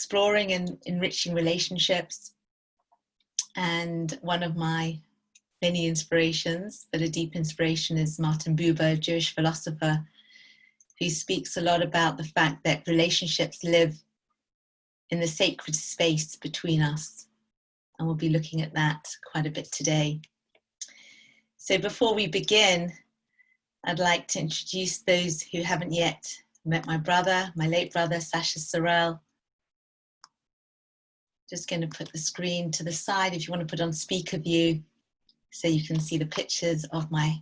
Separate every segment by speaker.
Speaker 1: exploring and enriching relationships, and one of my many inspirations, but a deep inspiration, is Martin Buber, a Jewish philosopher, who speaks a lot about the fact that relationships live in the sacred space between us, and we'll be looking at that quite a bit today. So before we begin, I'd like to introduce those who haven't yet met my brother, my late brother, Sasha Sorrell. Just going to put the screen to the side if you want to put on speaker view so you can see the pictures of my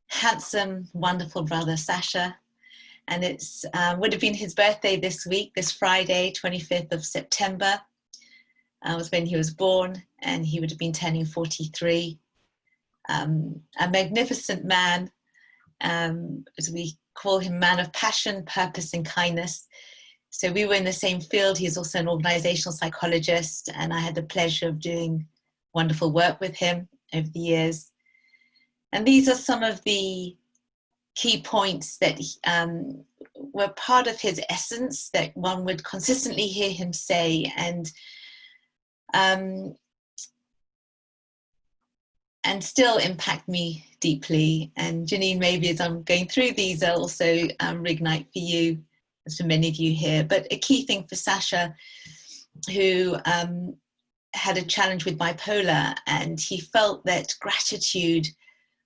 Speaker 1: handsome, wonderful brother, Sasha. And it's would have been his birthday this week, this Friday, 25th of September, was when he was born, and he would have been turning 43. A magnificent man, as we call him, man of passion, purpose, and kindness. So we were in the same field. He's also an organizational psychologist, and I had the pleasure of doing wonderful work with him over the years. And these are some of the key points that were part of his essence that one would consistently hear him say, and still impact me deeply. And Janine, maybe as I'm going through these, I'll also reignite for you, as for many of you here. But a key thing for Sasha, who had a challenge with bipolar, and he felt that gratitude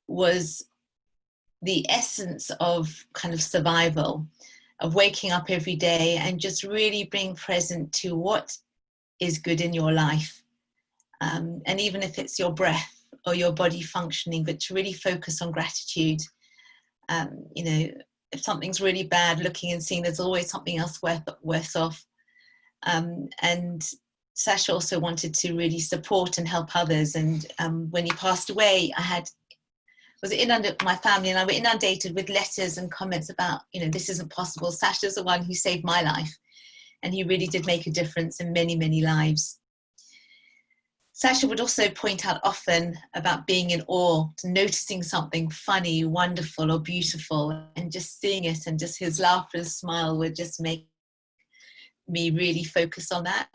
Speaker 1: was the essence of kind of survival, of waking up every day and just really being present to what is good in your life. And even if it's your breath or your body functioning, but to really focus on gratitude. You know, if something's really bad, looking and seeing there's always something else worse off. And Sasha also wanted to really support and help others. And when he passed away, my family and I were inundated with letters and comments about, you know, this isn't possible. Sasha's the one who saved my life. And he really did make a difference in many, many lives. Sasha would also point out often about being in awe, noticing something funny, wonderful, or beautiful, and just seeing it, and just his laughter and smile would just make me really focus on that.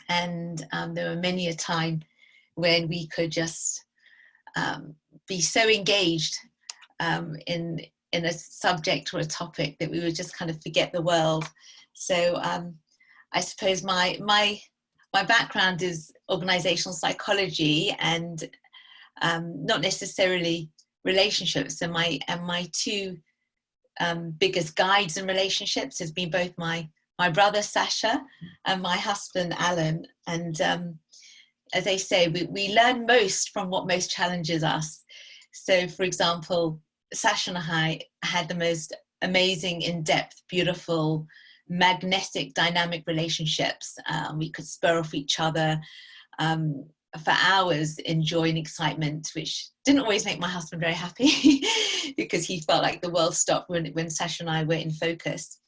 Speaker 1: And there were many a time when we could just be so engaged in a subject or a topic that we would just kind of forget the world. So I suppose my background is organizational psychology, and not necessarily relationships. And my two biggest guides in relationships has been both my brother Sasha and my husband Alan. And as they say, we learn most from what most challenges us. So, for example, Sasha and I had the most amazing, in-depth, beautiful, magnetic, dynamic relationships. We could spur off each other for hours in joy and excitement, which didn't always make my husband very happy because he felt like the world stopped when Sasha and I were in focus.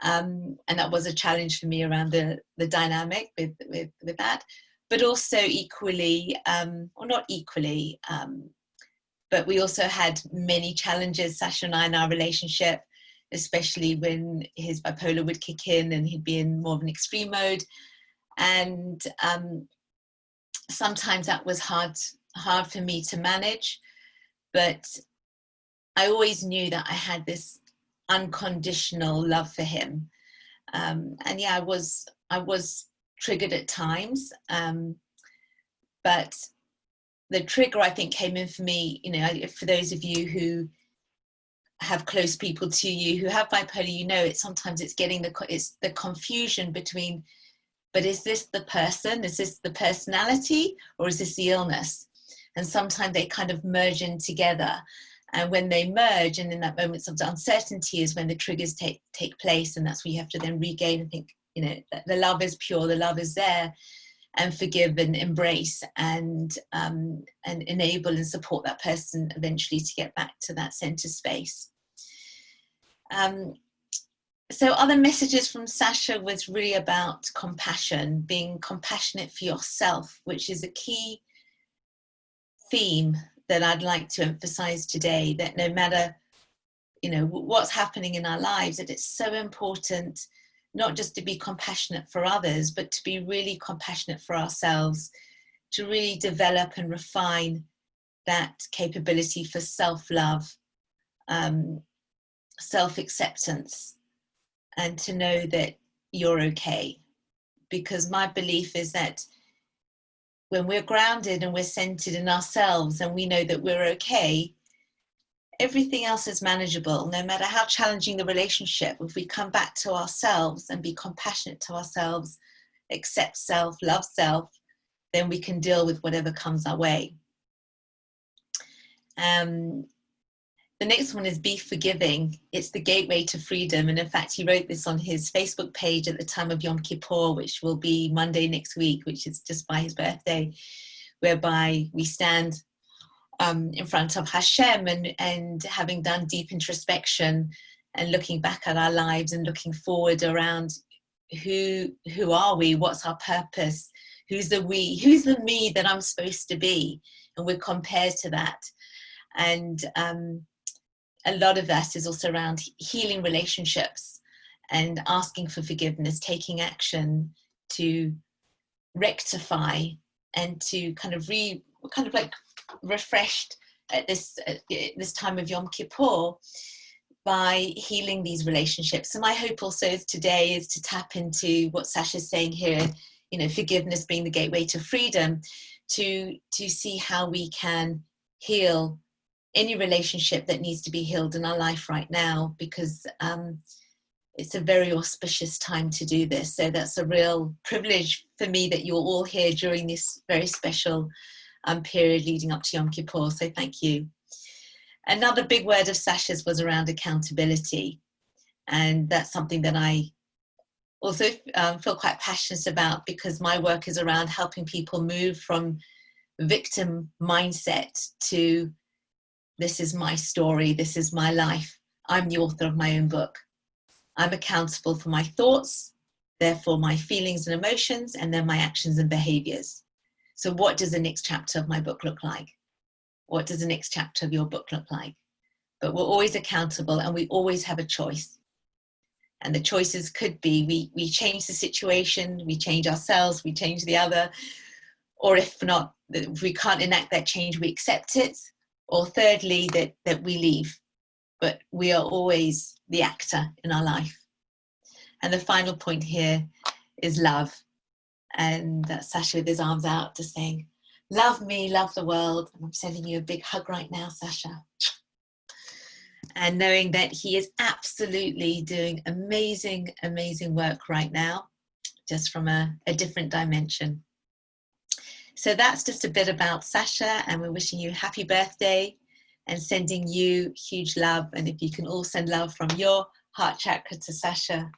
Speaker 1: And that was a challenge for me around the dynamic with that. But also equally, or not equally, but we also had many challenges, Sasha and I, in our relationship, especially when his bipolar would kick in and he'd be in more of an extreme mode. And sometimes that was hard for me to manage, but I always knew that I had this unconditional love for him. And yeah, I was triggered at times, but the trigger, I think, came in for me, you know, for those of you who have close people to you who have bipolar, you know, sometimes it's getting the confusion between, but is this the person? Is this the personality, or is this the illness? And sometimes they kind of merge in together. And when they merge, and in that moment of uncertainty, is when the triggers take place, and that's where you have to then regain and think, you know, the love is pure, the love is there, and forgive and embrace and enable and support that person eventually to get back to that center space. So other messages from Sasha was really about compassion, being compassionate for yourself, which is a key theme that I'd like to emphasize today, that no matter, you know, what's happening in our lives, that it's so important not just to be compassionate for others, but to be really compassionate for ourselves, to really develop and refine that capability for self-love, self-acceptance, and to know that you're okay. Because my belief is that when we're grounded and we're centered in ourselves and we know that we're okay, everything else is manageable. No matter how challenging the relationship, if we come back to ourselves and be compassionate to ourselves, accept self, love self, then we can deal with whatever comes our way. The next one is be forgiving. It's the gateway to freedom. And in fact, he wrote this on his Facebook page at the time of Yom Kippur, which will be Monday next week, which is just by his birthday, whereby we stand in front of Hashem and having done deep introspection and looking back at our lives and looking forward around who are we, what's our purpose, who's the we, who's the me that I'm supposed to be, and we're compared to that. And a lot of that is also around healing relationships and asking for forgiveness, taking action to rectify and to kind of like refreshed at this time of Yom Kippur by healing these relationships. So my hope also today is to tap into what Sasha's saying here, forgiveness being the gateway to freedom, to see how we can heal any relationship that needs to be healed in our life right now, because it's a very auspicious time to do this. So that's a real privilege for me that you're all here during this very special period leading up to Yom Kippur. So thank you. Another big word of Sasha's was around accountability. And that's something that I also feel quite passionate about, because my work is around helping people move from victim mindset to this is my story, this is my life. I'm the author of my own book. I'm accountable for my thoughts, therefore my feelings and emotions, and then my actions and behaviors. So what does the next chapter of my book look like? What does the next chapter of your book look like? But we're always accountable and we always have a choice. And the choices could be we change the situation, we change ourselves, we change the other, or if not, if we can't enact that change, we accept it. Or thirdly, that we leave, but we are always the actor in our life. And the final point here is love. And Sasha with his arms out just saying, love me, love the world. And I'm sending you a big hug right now, Sasha. And knowing that he is absolutely doing amazing, amazing work right now, just from a different dimension. So that's just a bit about Sasha, and we're wishing you happy birthday and sending you huge love. And if you can all send love from your heart chakra to Sasha,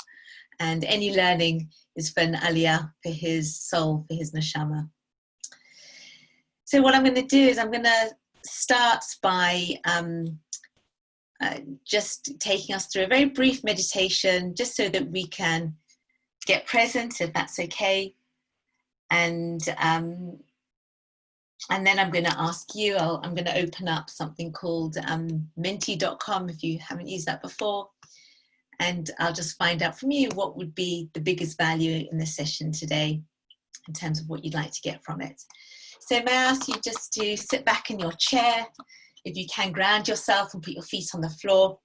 Speaker 1: and any learning is for an aliyah, for his soul, for his neshama. So what I'm going to do is I'm going to start by just taking us through a very brief meditation, just so that we can get present, if that's okay. And then I'm going to ask you, I'm going to open up something called menti.com if you haven't used that before. And I'll just find out from you what would be the biggest value in this session today in terms of what you'd like to get from it. So may I ask you just to sit back in your chair. If you can, ground yourself and put your feet on the floor.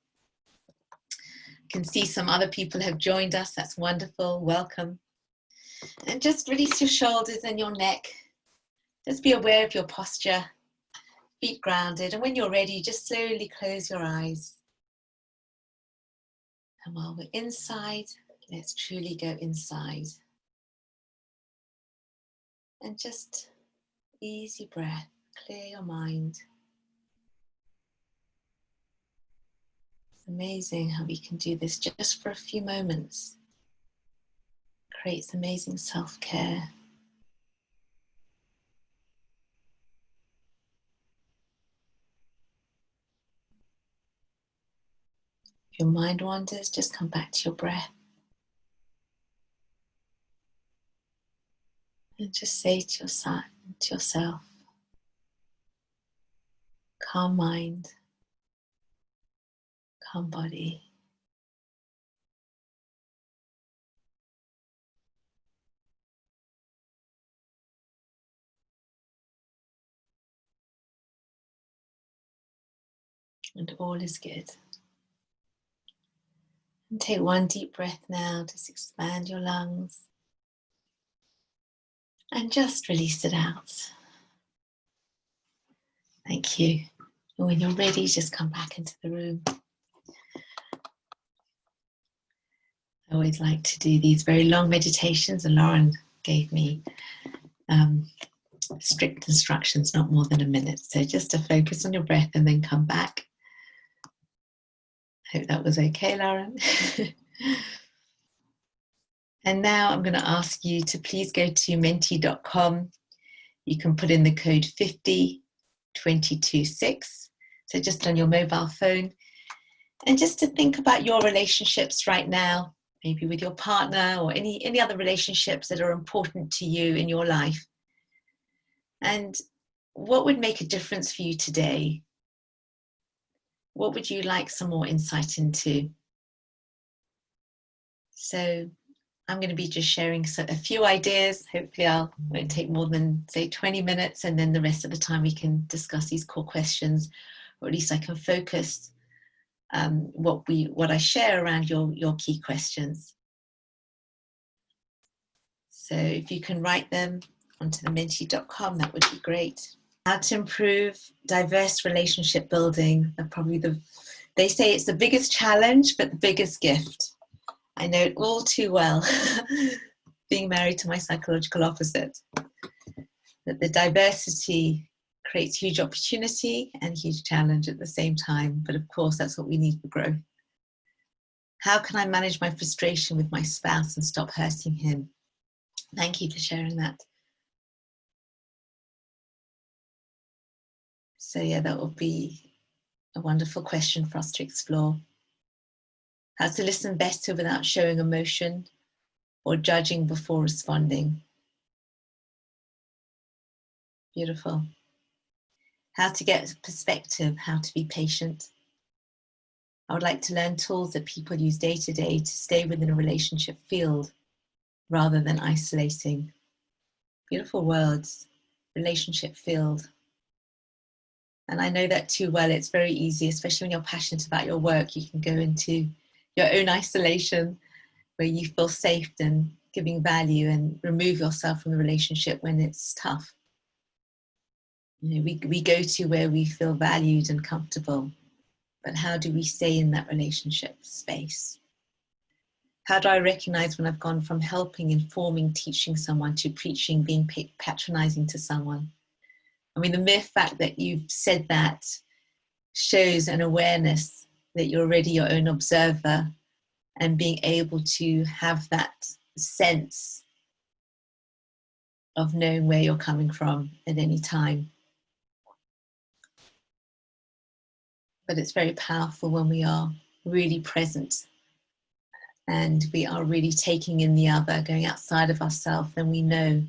Speaker 1: I can see some other people have joined us. That's wonderful. Welcome. And just release your shoulders and your neck. Just be aware of your posture, feet grounded. And when you're ready, just slowly close your eyes. And while we're inside, let's truly go inside. And just easy breath, clear your mind. It's amazing how we can do this just for a few moments. Creates amazing self-care. If your mind wanders, just come back to your breath. And just say to yourself, calm mind, calm body. And all is good. And take one deep breath now, just expand your lungs. And just release it out. Thank you. And when you're ready, just come back into the room. I always like to do these very long meditations, and Lauren gave me strict instructions, not more than a minute. So just to focus on your breath and then come back. Hope that was okay, Lauren. And now I'm going to ask you to please go to menti.com. You can put in the code 50226. So just on your mobile phone. And just to think about your relationships right now, maybe with your partner or any other relationships that are important to you in your life. And what would make a difference for you today? What would you like some more insight into? So I'm going to be just sharing a few ideas. Hopefully won't take more than, say, 20 minutes, and then the rest of the time we can discuss these core questions, or at least I can focus what I share around your key questions. So if you can write them onto the menti.com, that would be great. How to improve diverse relationship building. They say it's the biggest challenge, but the biggest gift. I know it all too well, being married to my psychological opposite, that the diversity creates huge opportunity and huge challenge at the same time. But of course, that's what we need for growth. How can I manage my frustration with my spouse and stop hurting him? Thank you for sharing that. So yeah, that will be a wonderful question for us to explore. How to listen better without showing emotion or judging before responding. Beautiful. How to get perspective, how to be patient. I would like to learn tools that people use day to day to stay within a relationship field rather than isolating. Beautiful words, relationship field. And I know that too well. It's very easy, especially when you're passionate about your work, you can go into your own isolation where you feel safe and giving value, and remove yourself from the relationship when it's tough. You know, we go to where we feel valued and comfortable, but how do we stay in that relationship space? How do I recognize when I've gone from helping, informing, teaching someone to preaching, being patronizing to someone? I mean, the mere fact that you've said that shows an awareness that you're already your own observer, and being able to have that sense of knowing where you're coming from at any time. But it's very powerful when we are really present and we are really taking in the other, going outside of ourselves, then we know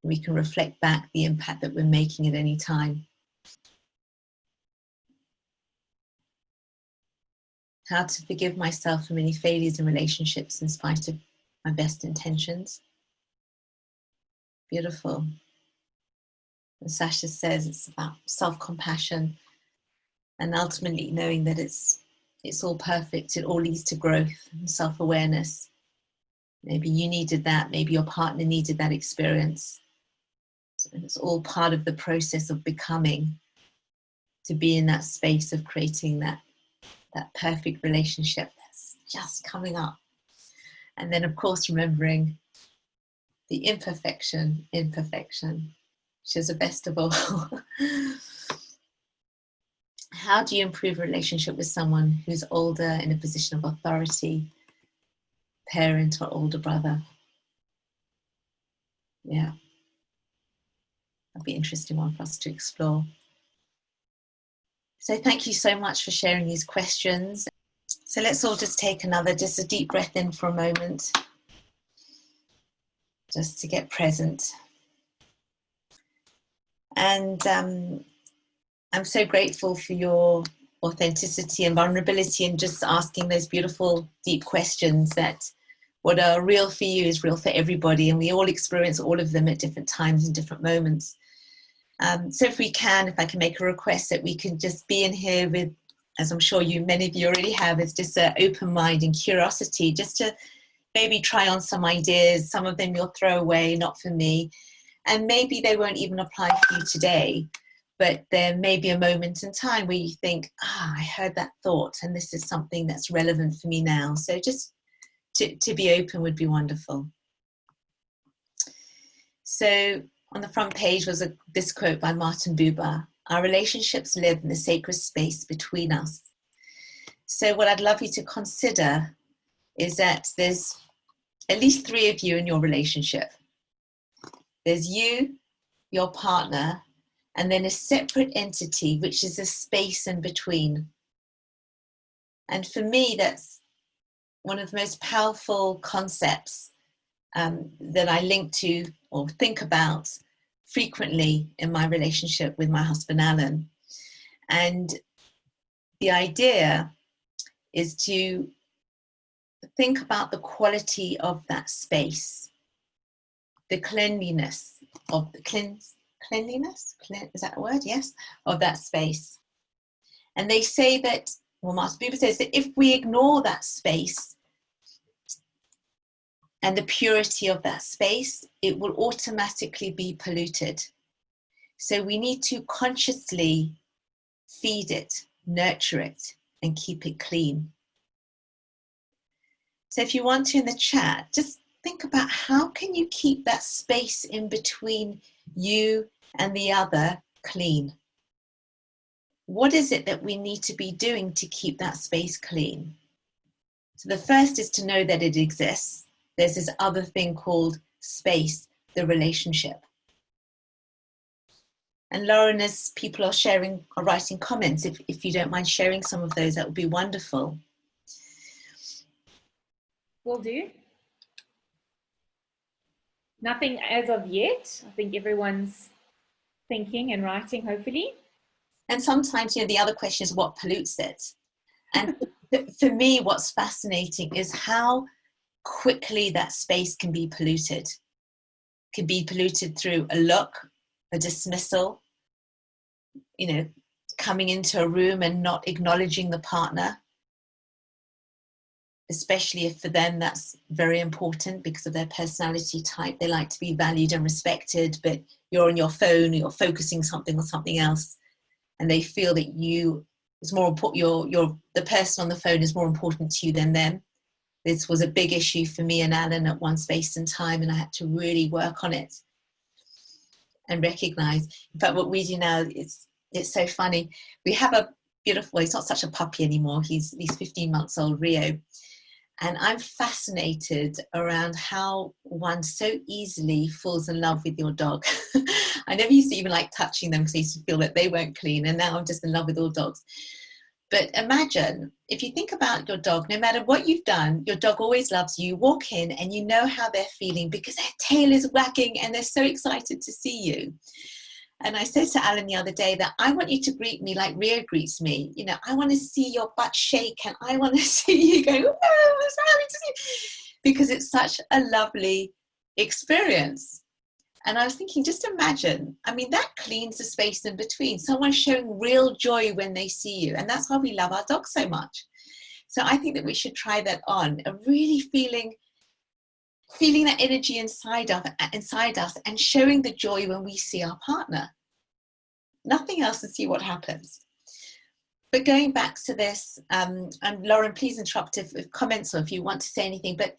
Speaker 1: we can reflect back the impact that we're making at any time. How to forgive myself for many failures in relationships in spite of my best intentions. Beautiful. And Sasha says it's about self-compassion and ultimately knowing that it's all perfect. It all leads to growth and self-awareness. Maybe you needed that. Maybe your partner needed that experience. So it's all part of the process of becoming, to be in that space of creating that perfect relationship that's just coming up. And then, of course, remembering the imperfection, which is the best of all. How do you improve a relationship with someone who's older, in a position of authority, parent or older brother? Yeah, that'd be an interesting one for us to explore. So thank you so much for sharing these questions. So let's all just take just a deep breath in for a moment, just to get present. And I'm so grateful for your authenticity and vulnerability, and just asking those beautiful, deep questions that what are real for you is real for everybody, and we all experience all of them at different times and different moments. So if I can make a request that we can just be in here with as I'm sure many of you already have, is just an open mind and curiosity, just to maybe try on some ideas. Some of them you'll throw away, not for me. And maybe they won't even apply for you today, but there may be a moment in time where you think, I heard that thought and this is something that's relevant for me now. So just to be open would be wonderful. So on the front page was this quote by Martin Buber: "Our relationships live in the sacred space between us." So what I'd love you to consider is that there's at least 3 of you in your relationship. There's you, your partner, and then a separate entity, which is a space in between. And for me, that's one of the most powerful concepts that I link to or think about frequently in my relationship with my husband, Alan. And the idea is to think about the quality of that space, the cleanliness of the cleanliness, is that a word? Yes, of that space. And they say that, well, Martin Buber says that if we ignore that space and the purity of that space, it will automatically be polluted. So we need to consciously feed it, nurture it, and keep it clean. So if you want to, in the chat, just think about how can you keep that space in between you and the other clean? What is it that we need to be doing to keep that space clean? So the first is to know that it exists. There's this other thing called space, the relationship. And Lauren, as people are writing comments, if you don't mind sharing some of those, that would be wonderful.
Speaker 2: Will do. Nothing as of yet. I think everyone's thinking and writing, hopefully.
Speaker 1: And sometimes, the other question is what pollutes it? And for me, what's fascinating is how quickly that space can be polluted. Can be polluted through a look, a dismissal, coming into a room and not acknowledging the partner, especially if for them that's very important because of their personality type. They like to be valued and respected, but you're on your phone, you're focusing something on something else, and they feel that it's more important. The person on the phone is more important to you than them. This was a big issue for me and Alan at one space and time, and I had to really work on it and recognize. In fact, what we do now is, it's so funny. We have a beautiful, he's not such a puppy anymore. He's 15 months old, Rio. And I'm fascinated around how one so easily falls in love with your dog. I never used to even like touching them because I used to feel that they weren't clean. And now I'm just in love with all dogs. But imagine, if you think about your dog, no matter what you've done, your dog always loves you. You walk in and you know how they're feeling because their tail is wagging and they're so excited to see you. And I said to Alan the other day that I want you to greet me like Rio greets me. I want to see your butt shake and I want to see you go, oh, I'm so happy to see you. Because it's such a lovely experience. And I was thinking, just imagine, that cleans the space in between. Someone showing real joy when they see you. And that's why we love our dogs so much. So I think that we should try that on, really feeling that energy inside us and showing the joy when we see our partner. Nothing else, and see what happens. But going back to this, and Lauren, please interrupt if comments or if you want to say anything, but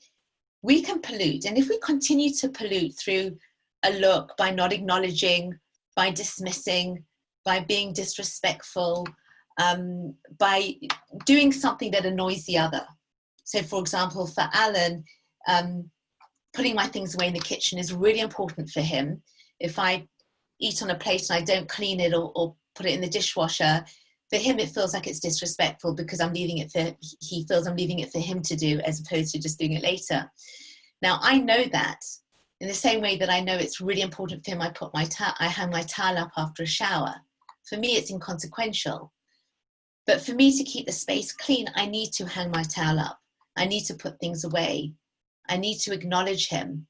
Speaker 1: we can pollute. And if we continue to pollute through a look, by not acknowledging, by dismissing, by being disrespectful, by doing something that annoys the other. So for example, for Alan, putting my things away in the kitchen is really important for him. If I eat on a plate and I don't clean it or put it in the dishwasher, for him it feels like it's disrespectful because he feels I'm leaving it for him to do as opposed to just doing it later. Now I know that in the same way that I know it's really important for him I hang my towel up after a shower. For me it's inconsequential. But for me to keep the space clean, I need to hang my towel up. I need to put things away. I need to acknowledge him.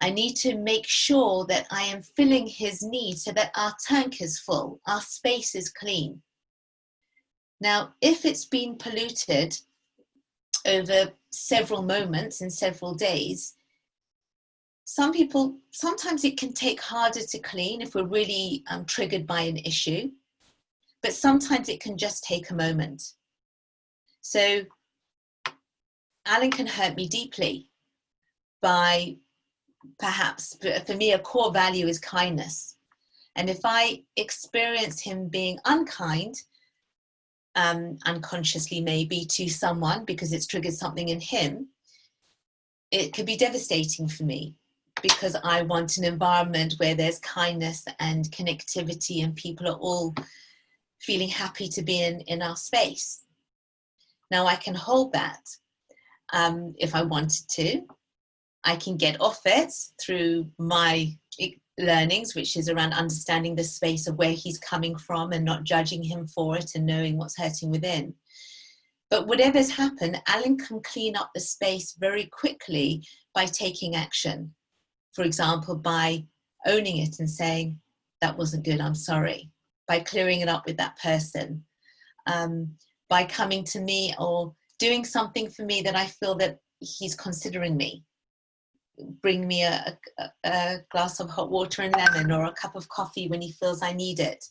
Speaker 1: I need to make sure that I am filling his needs so that our tank is full, our space is clean. Now, if it's been polluted over several moments in several days, sometimes it can take harder to clean if we're really triggered by an issue, but sometimes it can just take a moment. So Alan can hurt me deeply by, perhaps, for me, a core value is kindness. And if I experience him being unkind, unconsciously maybe, to someone because it's triggered something in him, it could be devastating for me, because I want an environment where there's kindness and connectivity and people are all feeling happy to be in our space. Now I can hold that if I wanted to. I can get off it through my learnings, which is around understanding the space of where he's coming from and not judging him for it and knowing what's hurting within. But whatever's happened, Alan can clean up the space very quickly by taking action. For example, by owning it and saying, that wasn't good, I'm sorry. By clearing it up with that person. By coming to me or doing something for me that I feel that he's considering me. Bring me a glass of hot water and lemon, or a cup of coffee when he feels I need it.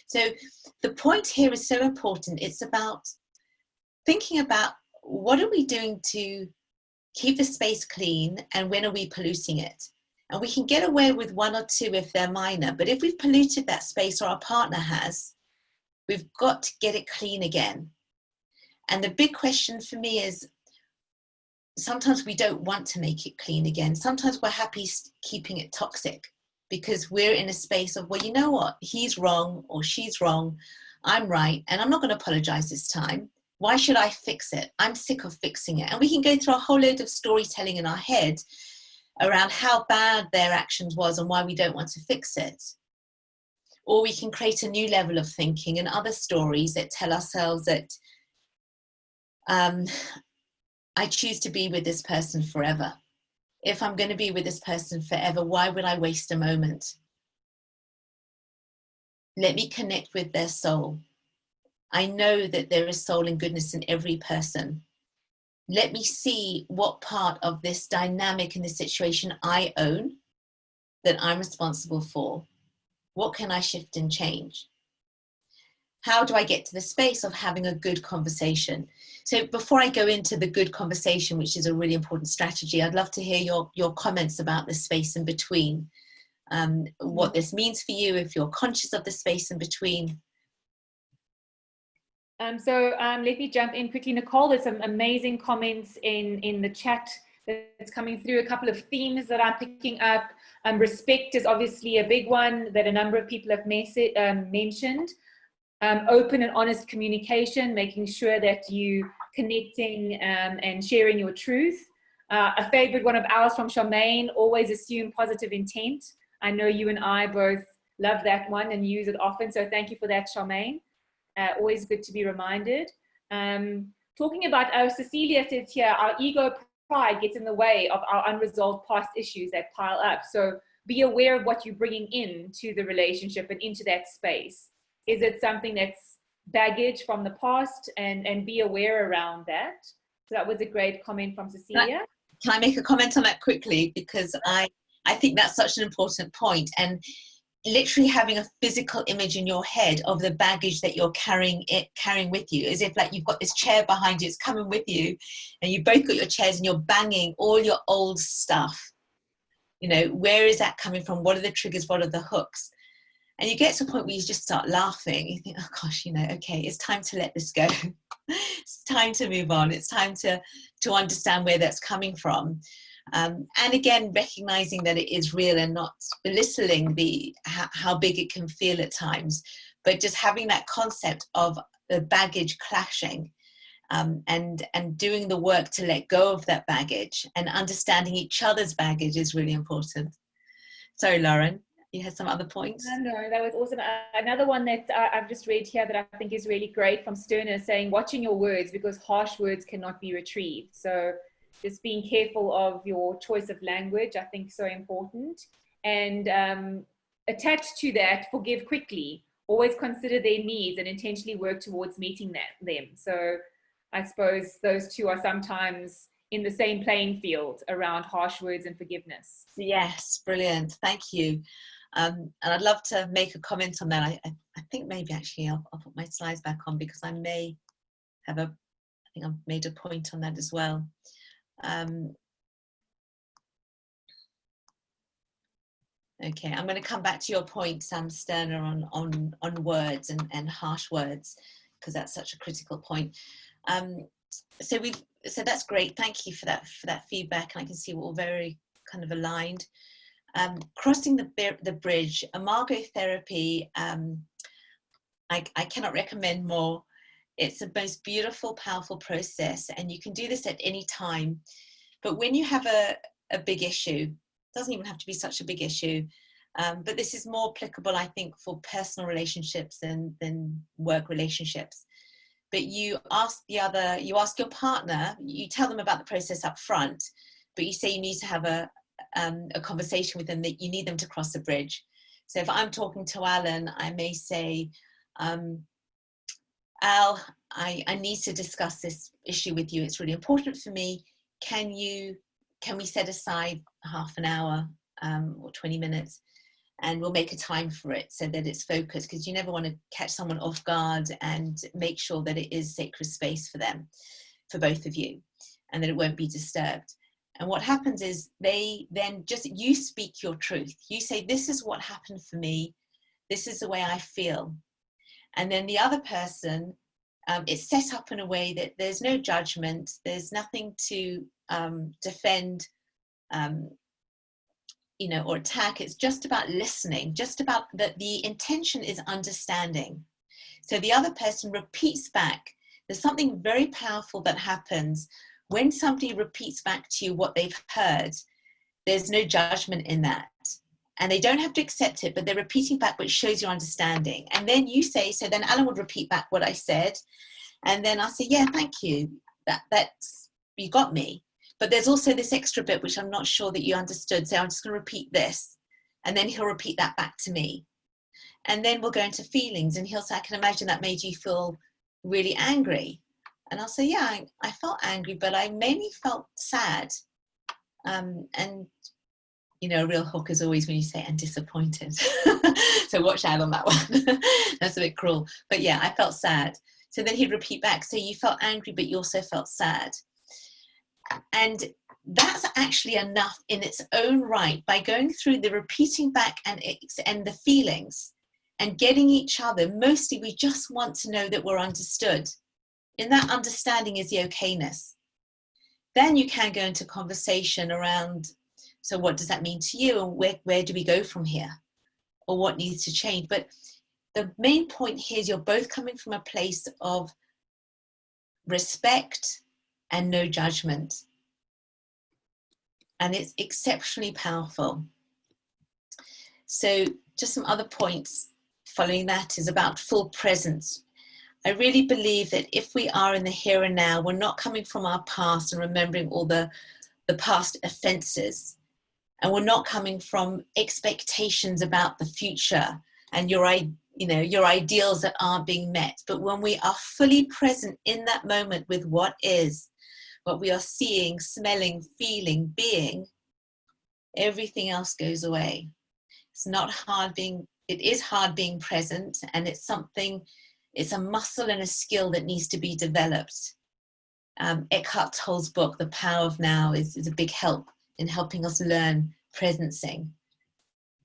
Speaker 1: So the point here is so important. It's about thinking about, what are we doing to keep the space clean, and when are we polluting it? And we can get away with one or two if they're minor, but if we've polluted that space, or our partner has, we've got to get it clean again. And the big question for me is, sometimes we don't want to make it clean again. Sometimes we're happy keeping it toxic because we're in a space of, well, you know what? He's wrong or she's wrong. I'm right. And I'm not going to apologize this time. Why should I fix it? I'm sick of fixing it. And we can go through a whole load of storytelling in our head around how bad their actions was and why we don't want to fix it. Or we can create a new level of thinking and other stories that tell ourselves that I choose to be with this person forever. If I'm going to be with this person forever, why would I waste a moment? Let me connect with their soul. I know that there is soul and goodness in every person. Let me see what part of this dynamic in this situation I own, that I'm responsible for. What can I shift and change? How do I get to the space of having a good conversation? So before I go into the good conversation, which is a really important strategy, I'd love to hear your comments about the space in between, what this means for you, if you're conscious of the space in between.
Speaker 2: Let me jump in quickly. Nicole, there's some amazing comments in the chat that's coming through. A couple of themes that I'm picking up. Respect is obviously a big one that a number of people have mentioned. Open and honest communication, making sure that you connecting and sharing your truth. A favorite one of ours from Charmaine, always assume positive intent. I know you and I both love that one and use it often, so thank you for that, Charmaine. Always good to be reminded. Talking about, Cecilia says here, our ego pride gets in the way of our unresolved past issues that pile up. So be aware of what you're bringing into the relationship and into that space. Is it something that's baggage from the past, and be aware around that? So that was a great comment from Cecilia.
Speaker 1: Can I make a comment on that quickly? Because I think that's such an important point. And literally having a physical image in your head of the baggage that you're carrying with you, as if like you've got this chair behind you, it's coming with you, and you both got your chairs and you're banging all your old stuff. You know, where is that coming from? What are the triggers? What are the hooks? And you get to a point where you just start laughing. You think, oh gosh, you know, okay, it's time to let this go. It's time to move on. It's time to understand where that's coming from. And again, recognizing that it is real and not belittling how big it can feel at times, but just having that concept of the baggage clashing, and doing the work to let go of that baggage and understanding each other's baggage is really important. Sorry, Lauren, you had some other points?
Speaker 2: No, that was awesome. Another one that I've just read here that I think is really great from Sterner, saying, watching your words, because harsh words cannot be retrieved. So just being careful of your choice of language, I think, so important. And attached to that, forgive quickly. always consider their needs and intentionally work towards meeting them. So I suppose those two are sometimes in the same playing field around harsh words and forgiveness.
Speaker 1: Yes, brilliant. Thank you. And I'd love to make a comment on that. I think maybe actually I'll put my slides back on, because I may have I think I've made a point on that as well. Okay, I'm going to come back to your point, Sam Sterner, on words and harsh words, because that's such a critical point. So that's great. Thank you for that feedback, and I can see we're all very kind of aligned. Crossing the bridge, imago therapy. I cannot recommend more. It's the most beautiful, powerful process, and you can do this at any time. But when you have a big issue, doesn't even have to be such a big issue, but this is more applicable, I think, for personal relationships than work relationships. But you ask your partner, you tell them about the process up front, but you say you need to have a conversation with them, that you need them to cross the bridge. So if I'm talking to Alan, I may say, Al, I need to discuss this issue with you. It's really important for me. Can we set aside half an hour or 20 minutes, and we'll make a time for it so that it's focused, because you never want to catch someone off guard, and make sure that it is sacred space for them, for both of you, and that it won't be disturbed. And what happens is you speak your truth. You say, this is what happened for me. This is the way I feel. And then the other person, it's set up in a way that there's no judgment. There's nothing to defend, or attack. It's just about listening, just about that. The intention is understanding. So the other person repeats back. There's something very powerful that happens when somebody repeats back to you what they've heard. There's no judgment in that. And they don't have to accept it, but they're repeating back, which shows your understanding. And then you say, so then Alan would repeat back what I said. And then I'll say, yeah, thank you. That's, you got me. But there's also this extra bit, which I'm not sure that you understood. So I'm just going to repeat this. And then he'll repeat that back to me. And then we'll go into feelings. And he'll say, I can imagine that made you feel really angry. And I'll say, yeah, I felt angry, but I mainly felt sad. And a real hook is always when you say, and disappointed. So watch out on that one. That's a bit cruel. But yeah, I felt sad. So then he'd repeat back. So you felt angry, but you also felt sad. And that's actually enough in its own right. By going through the repeating back and the feelings and getting each other, mostly we just want to know that we're understood. In that understanding is the okayness. Then you can go into conversation around, so what does that mean to you? And where do we go from here? Or what needs to change? But the main point here is you're both coming from a place of respect and no judgment. And it's exceptionally powerful. So just some other points following that is about full presence. I really believe that if we are in the here and now, we're not coming from our past and remembering all the past offenses. And we're not coming from expectations about the future and your ideals that aren't being met. But when we are fully present in that moment with what is, what we are seeing, smelling, feeling, being, everything else goes away. It is hard being present, and it's a muscle and a skill that needs to be developed. Eckhart Tolle's book, The Power of Now, is a big help in helping us learn presencing.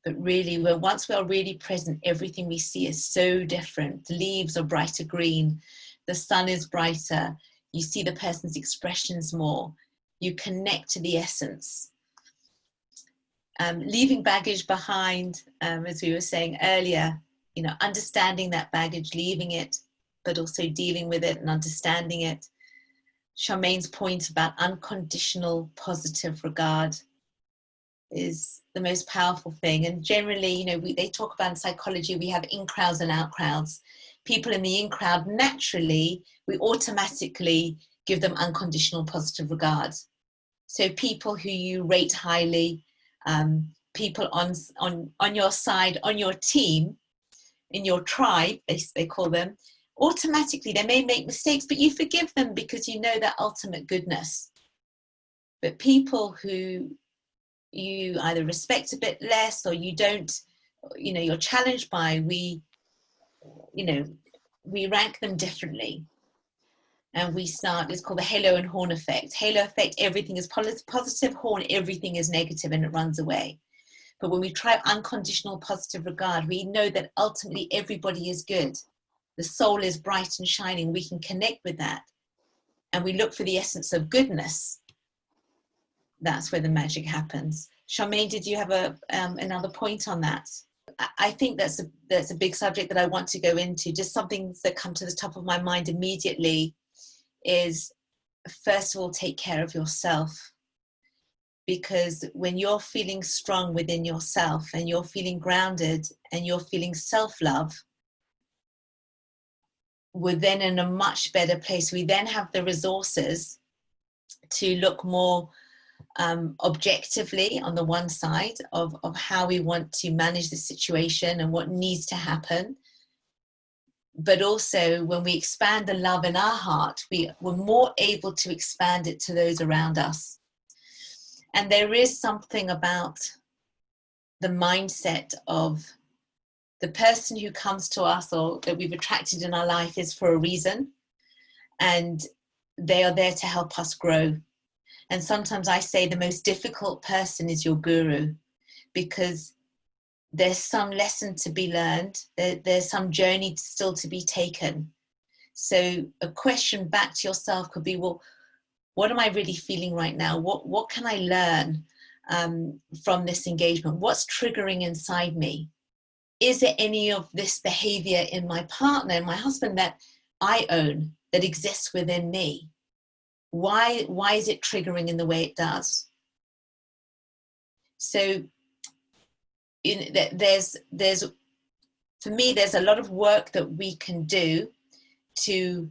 Speaker 1: But really, once we are really present, everything we see is so different. The leaves are brighter green, the sun is brighter, you see the person's expressions more, you connect to the essence. Leaving baggage behind, as we were saying earlier, understanding that baggage, leaving it, but also dealing with it and understanding it. Charmaine's point about unconditional positive regard is the most powerful thing. And generally, they talk about in psychology, we have in crowds and out crowds. People in the in crowd, naturally, we automatically give them unconditional positive regard. So people who you rate highly, people on your side, on your team, in your tribe, they call them, automatically they may make mistakes, but you forgive them because you know that ultimate goodness. But people who you either respect a bit less or you don't, you're challenged by, we rank them differently. And we start, it's called the halo and horn effect. Halo effect, everything is positive. Horn, everything is negative and it runs away. But when we try unconditional positive regard, we know that ultimately everybody is good. The soul is bright and shining. We can connect with that. And we look for the essence of goodness. That's where the magic happens. Charmaine, did you have another point on that? I think that's a big subject that I want to go into. Just something that come to the top of my mind immediately is, first of all, take care of yourself. Because when you're feeling strong within yourself and you're feeling grounded and you're feeling self-love, we're then in a much better place. We then have the resources to look more objectively on the one side of how we want to manage the situation and what needs to happen. But also when we expand the love in our heart, we're more able to expand it to those around us. And there is something about the mindset of the person who comes to us or that we've attracted in our life is for a reason. And they are there to help us grow. And sometimes I say the most difficult person is your guru, because there's some lesson to be learned. There's some journey still to be taken. So a question back to yourself could be, well, what am I really feeling right now? What can I learn from this engagement? What's triggering inside me? Is there any of this behavior in my partner, my husband, that I own, that exists within me? Why is it triggering in the way it does? So there's for me, there's a lot of work that we can do to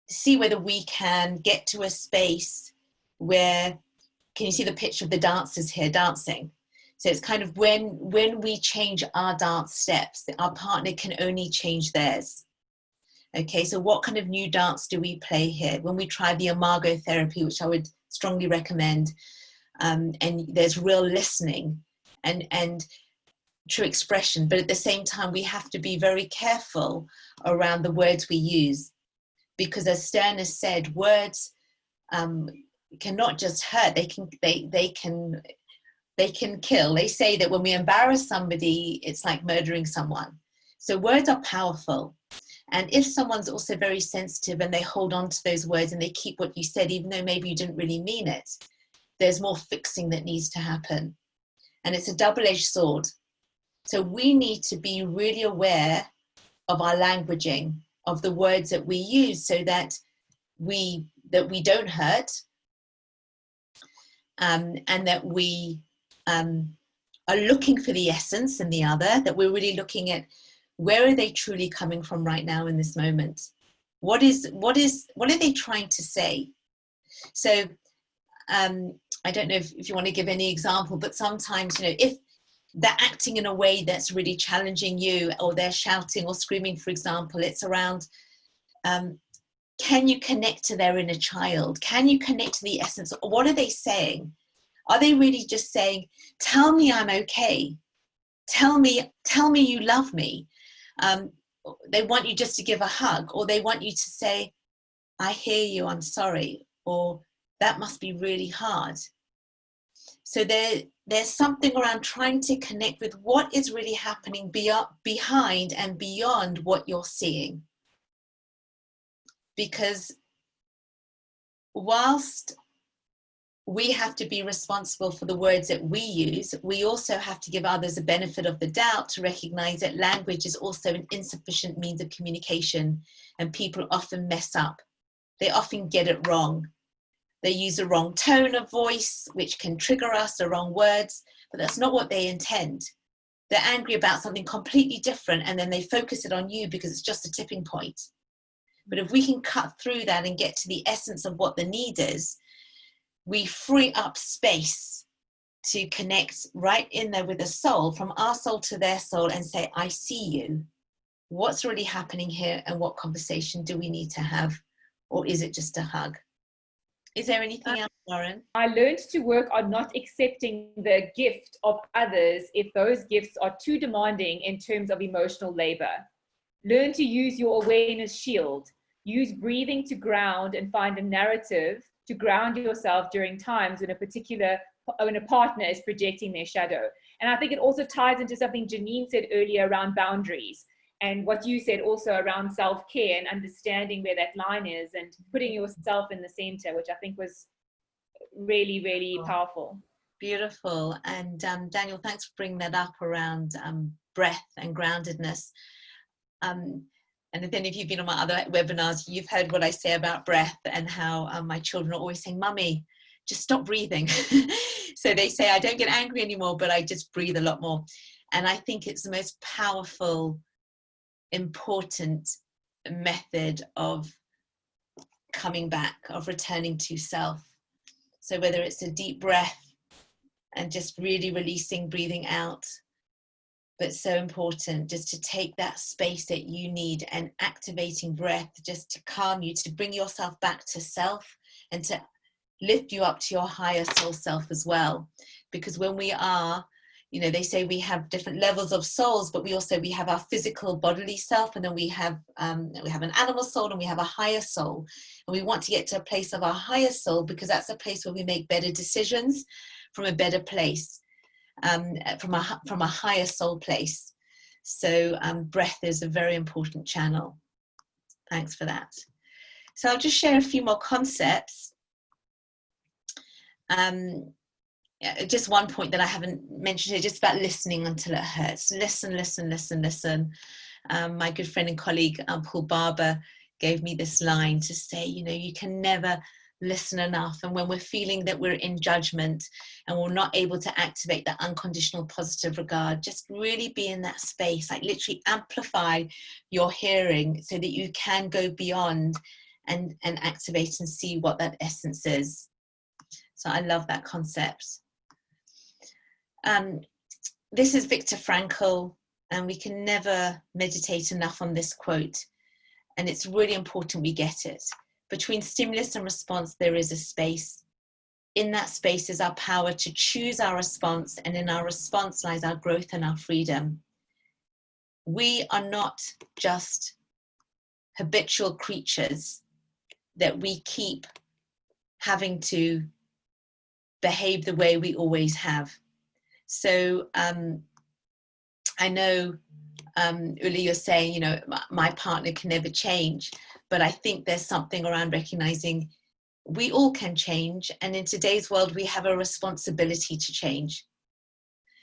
Speaker 1: see whether we can get to a space where, can you see the picture of the dancers here dancing? So it's kind of when we change our dance steps, our partner can only change theirs. Okay, so what kind of new dance do we play here? When we try the imago therapy, which I would strongly recommend, and there's real listening and true expression, but at the same time, we have to be very careful around the words we use. Because as Stern has said, words cannot just hurt, they can kill. They say that when we embarrass somebody, it's like murdering someone. So words are powerful. And if someone's also very sensitive and they hold on to those words and they keep what you said, even though maybe you didn't really mean it, there's more fixing that needs to happen. And it's a double-edged sword. So we need to be really aware of our languaging, of the words that we use, so that we don't hurt, and that we are looking for the essence in the other, that we're really looking at where are they truly coming from right now in this moment? What are they trying to say? So I don't know if you want to give any example, but sometimes, if they're acting in a way that's really challenging you, or they're shouting or screaming, for example, it's around, can you connect to their inner child? Can you connect to the essence? What are they saying? Are they really just saying, tell me I'm okay? Tell me you love me. They want you just to give a hug, or they want you to say, I hear you, I'm sorry, or that must be really hard. So there's something around trying to connect with what is really happening behind and beyond what you're seeing. Because whilst we have to be responsible for the words that we use, we also have to give others a benefit of the doubt to recognize that language is also an insufficient means of communication, and people often mess up. They often get it wrong. They use the wrong tone of voice, which can trigger us, the wrong words, but that's not what they intend. They're angry about something completely different, and then they focus it on you because it's just a tipping point. But if we can cut through that and get to the essence of what the need is, we free up space to connect right in there with the soul, from our soul to their soul, and say, I see you. what's really happening here and what conversation do we need to have, or is it just a hug? Is there anything else, Lauren?
Speaker 2: I learned to work on not accepting the gift of others if those gifts are too demanding in terms of emotional labor. Learn to use your awareness shield. Use breathing to ground and find a narrative to ground yourself during times when a partner is projecting their shadow. And I think it also ties into something Janine said earlier around boundaries, and what you said also around self-care and understanding where that line is and putting yourself in the center, which I think was really, really powerful.
Speaker 1: Beautiful. And Daniel, thanks for bringing that up around breath and groundedness. And if any of you've been on my other webinars, you've heard what I say about breath and how my children are always saying, Mummy, just stop breathing. So they say, I don't get angry anymore, but I just breathe a lot more. And I think it's the most powerful, important method of coming back, of returning to self. So whether it's a deep breath and just really releasing, breathing out, but so important just to take that space that you need, and activating breath just to calm you, to bring yourself back to self and to lift you up to your higher soul self as well. Because when we are, you know, they say we have different levels of souls, but we have our physical bodily self, and then we have an animal soul, and we have a higher soul. And we want to get to a place of our higher soul, because that's a place where we make better decisions from a better place, from a higher soul place. So breath is a very important channel. Thanks for that. So I'll just share a few more concepts. Just one point that I haven't mentioned here, just about listening until it hurts. Listen, listen, listen, listen. My good friend and colleague, Paul Barber, gave me this line to say, you know, you can never listen enough. And when we're feeling that we're in judgment and we're not able to activate that unconditional positive regard, just really be in that space, like literally amplify your hearing so that you can go beyond and activate and see what that essence is. So I love that concept. This is Viktor Frankl, and we can never meditate enough on this quote. And it's really important we get it. Between stimulus and response, there is a space. In that space is our power to choose our response, and in our response lies our growth and our freedom. We are not just habitual creatures that we keep having to behave the way we always have. So I know, Uli, you're saying, you know, my partner can never change, but I think there's something around recognizing we all can change. And in today's world, we have a responsibility to change.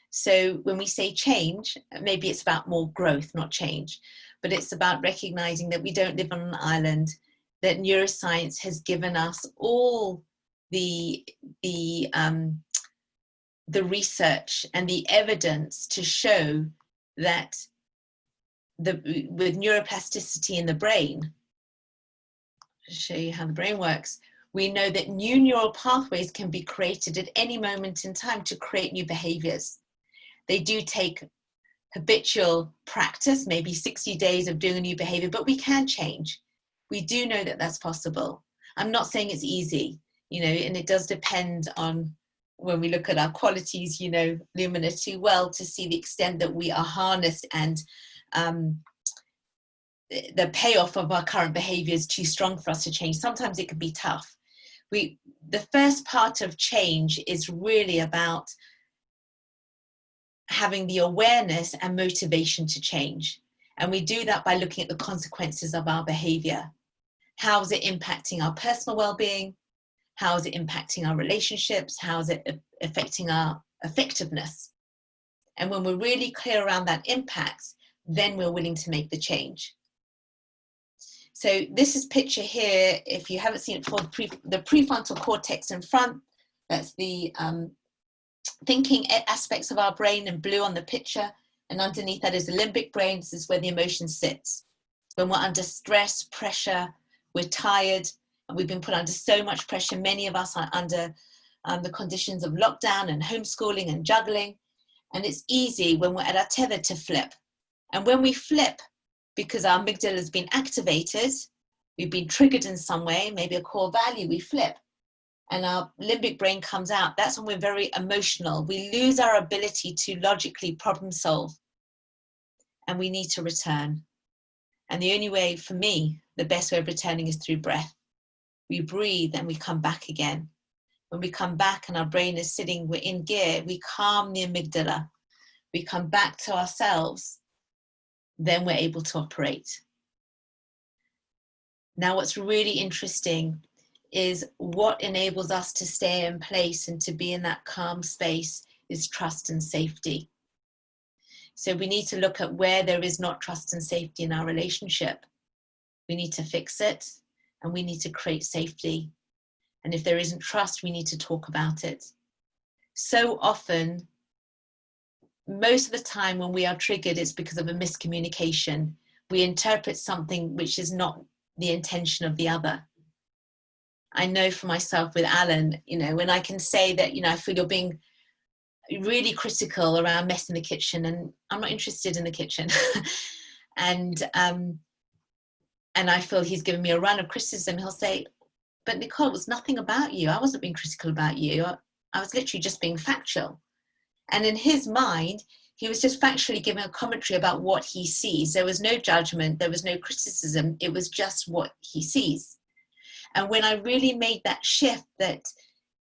Speaker 1: So when we say change, maybe it's about more growth, not change, but it's about recognizing that we don't live on an island, that neuroscience has given us all the research and the evidence to show that with neuroplasticity in the brain, to show you how the brain works, we know that new neural pathways can be created at any moment in time to create new behaviors. They do take habitual practice, maybe 60 days of doing a new behavior, but we can change. We do know that that's possible. I'm not saying it's easy, you know, and it does depend on, when we look at our qualities, you know, Lumina too well, to see the extent that we are harnessed and the payoff of our current behavior is too strong for us to change. Sometimes it can be tough. The first part of change is really about having the awareness and motivation to change. And we do that by looking at the consequences of our behavior. How is it impacting our personal well-being? How is it impacting our relationships? How is it affecting our effectiveness? And when we're really clear around that impact, then we're willing to make the change. So this is picture here, if you haven't seen it before, the prefrontal cortex in front, that's the thinking aspects of our brain in blue on the picture, and underneath that is the limbic brain. This is where the emotion sits. When we're under stress, pressure, we're tired, and we've been put under so much pressure. Many of us are under the conditions of lockdown and homeschooling and juggling, and it's easy when we're at our tether to flip. And when we flip, because our amygdala has been activated, we've been triggered in some way, maybe a core value, we flip, and our limbic brain comes out. That's when we're very emotional. We lose our ability to logically problem solve, and we need to return. And the only way, for me, the best way of returning is through breath. We breathe and we come back again. When we come back and our brain is sitting, we're in gear, we calm the amygdala, we come back to ourselves, then we're able to operate. Now, what's really interesting is what enables us to stay in place and to be in that calm space is trust and safety. So we need to look at where there is not trust and safety in our relationship. We need to fix it, and we need to create safety. And if there isn't trust, we need to talk about it. So often, most of the time when we are triggered, it's because of a miscommunication. We interpret something which is not the intention of the other. I know for myself with Alan, when I can say that, I feel you're being really critical around mess in the kitchen, and I'm not interested in the kitchen. and I feel he's given me a run of criticism. He'll say, but Nicole, it was nothing about you. I wasn't being critical about you. I was literally just being factual. And in his mind, he was just factually giving a commentary about what he sees. There was no judgment. There was no criticism. It was just what he sees. And when I really made that shift, that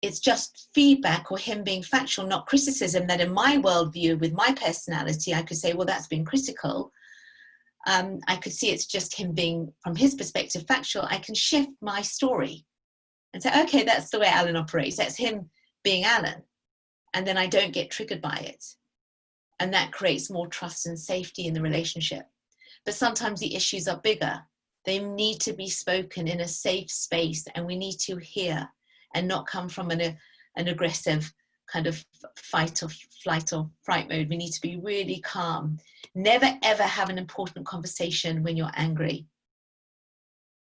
Speaker 1: it's just feedback or him being factual, not criticism, that in my worldview, with my personality, I could say, well, that's been critical. I could see it's just him being, from his perspective, factual. I can shift my story and say, okay, that's the way Alan operates. That's him being Alan. And then I don't get triggered by it. And that creates more trust and safety in the relationship. But sometimes the issues are bigger. They need to be spoken in a safe space, and we need to hear and not come from an aggressive kind of fight or flight or fright mode. We need to be really calm. Never, ever have an important conversation when you're angry.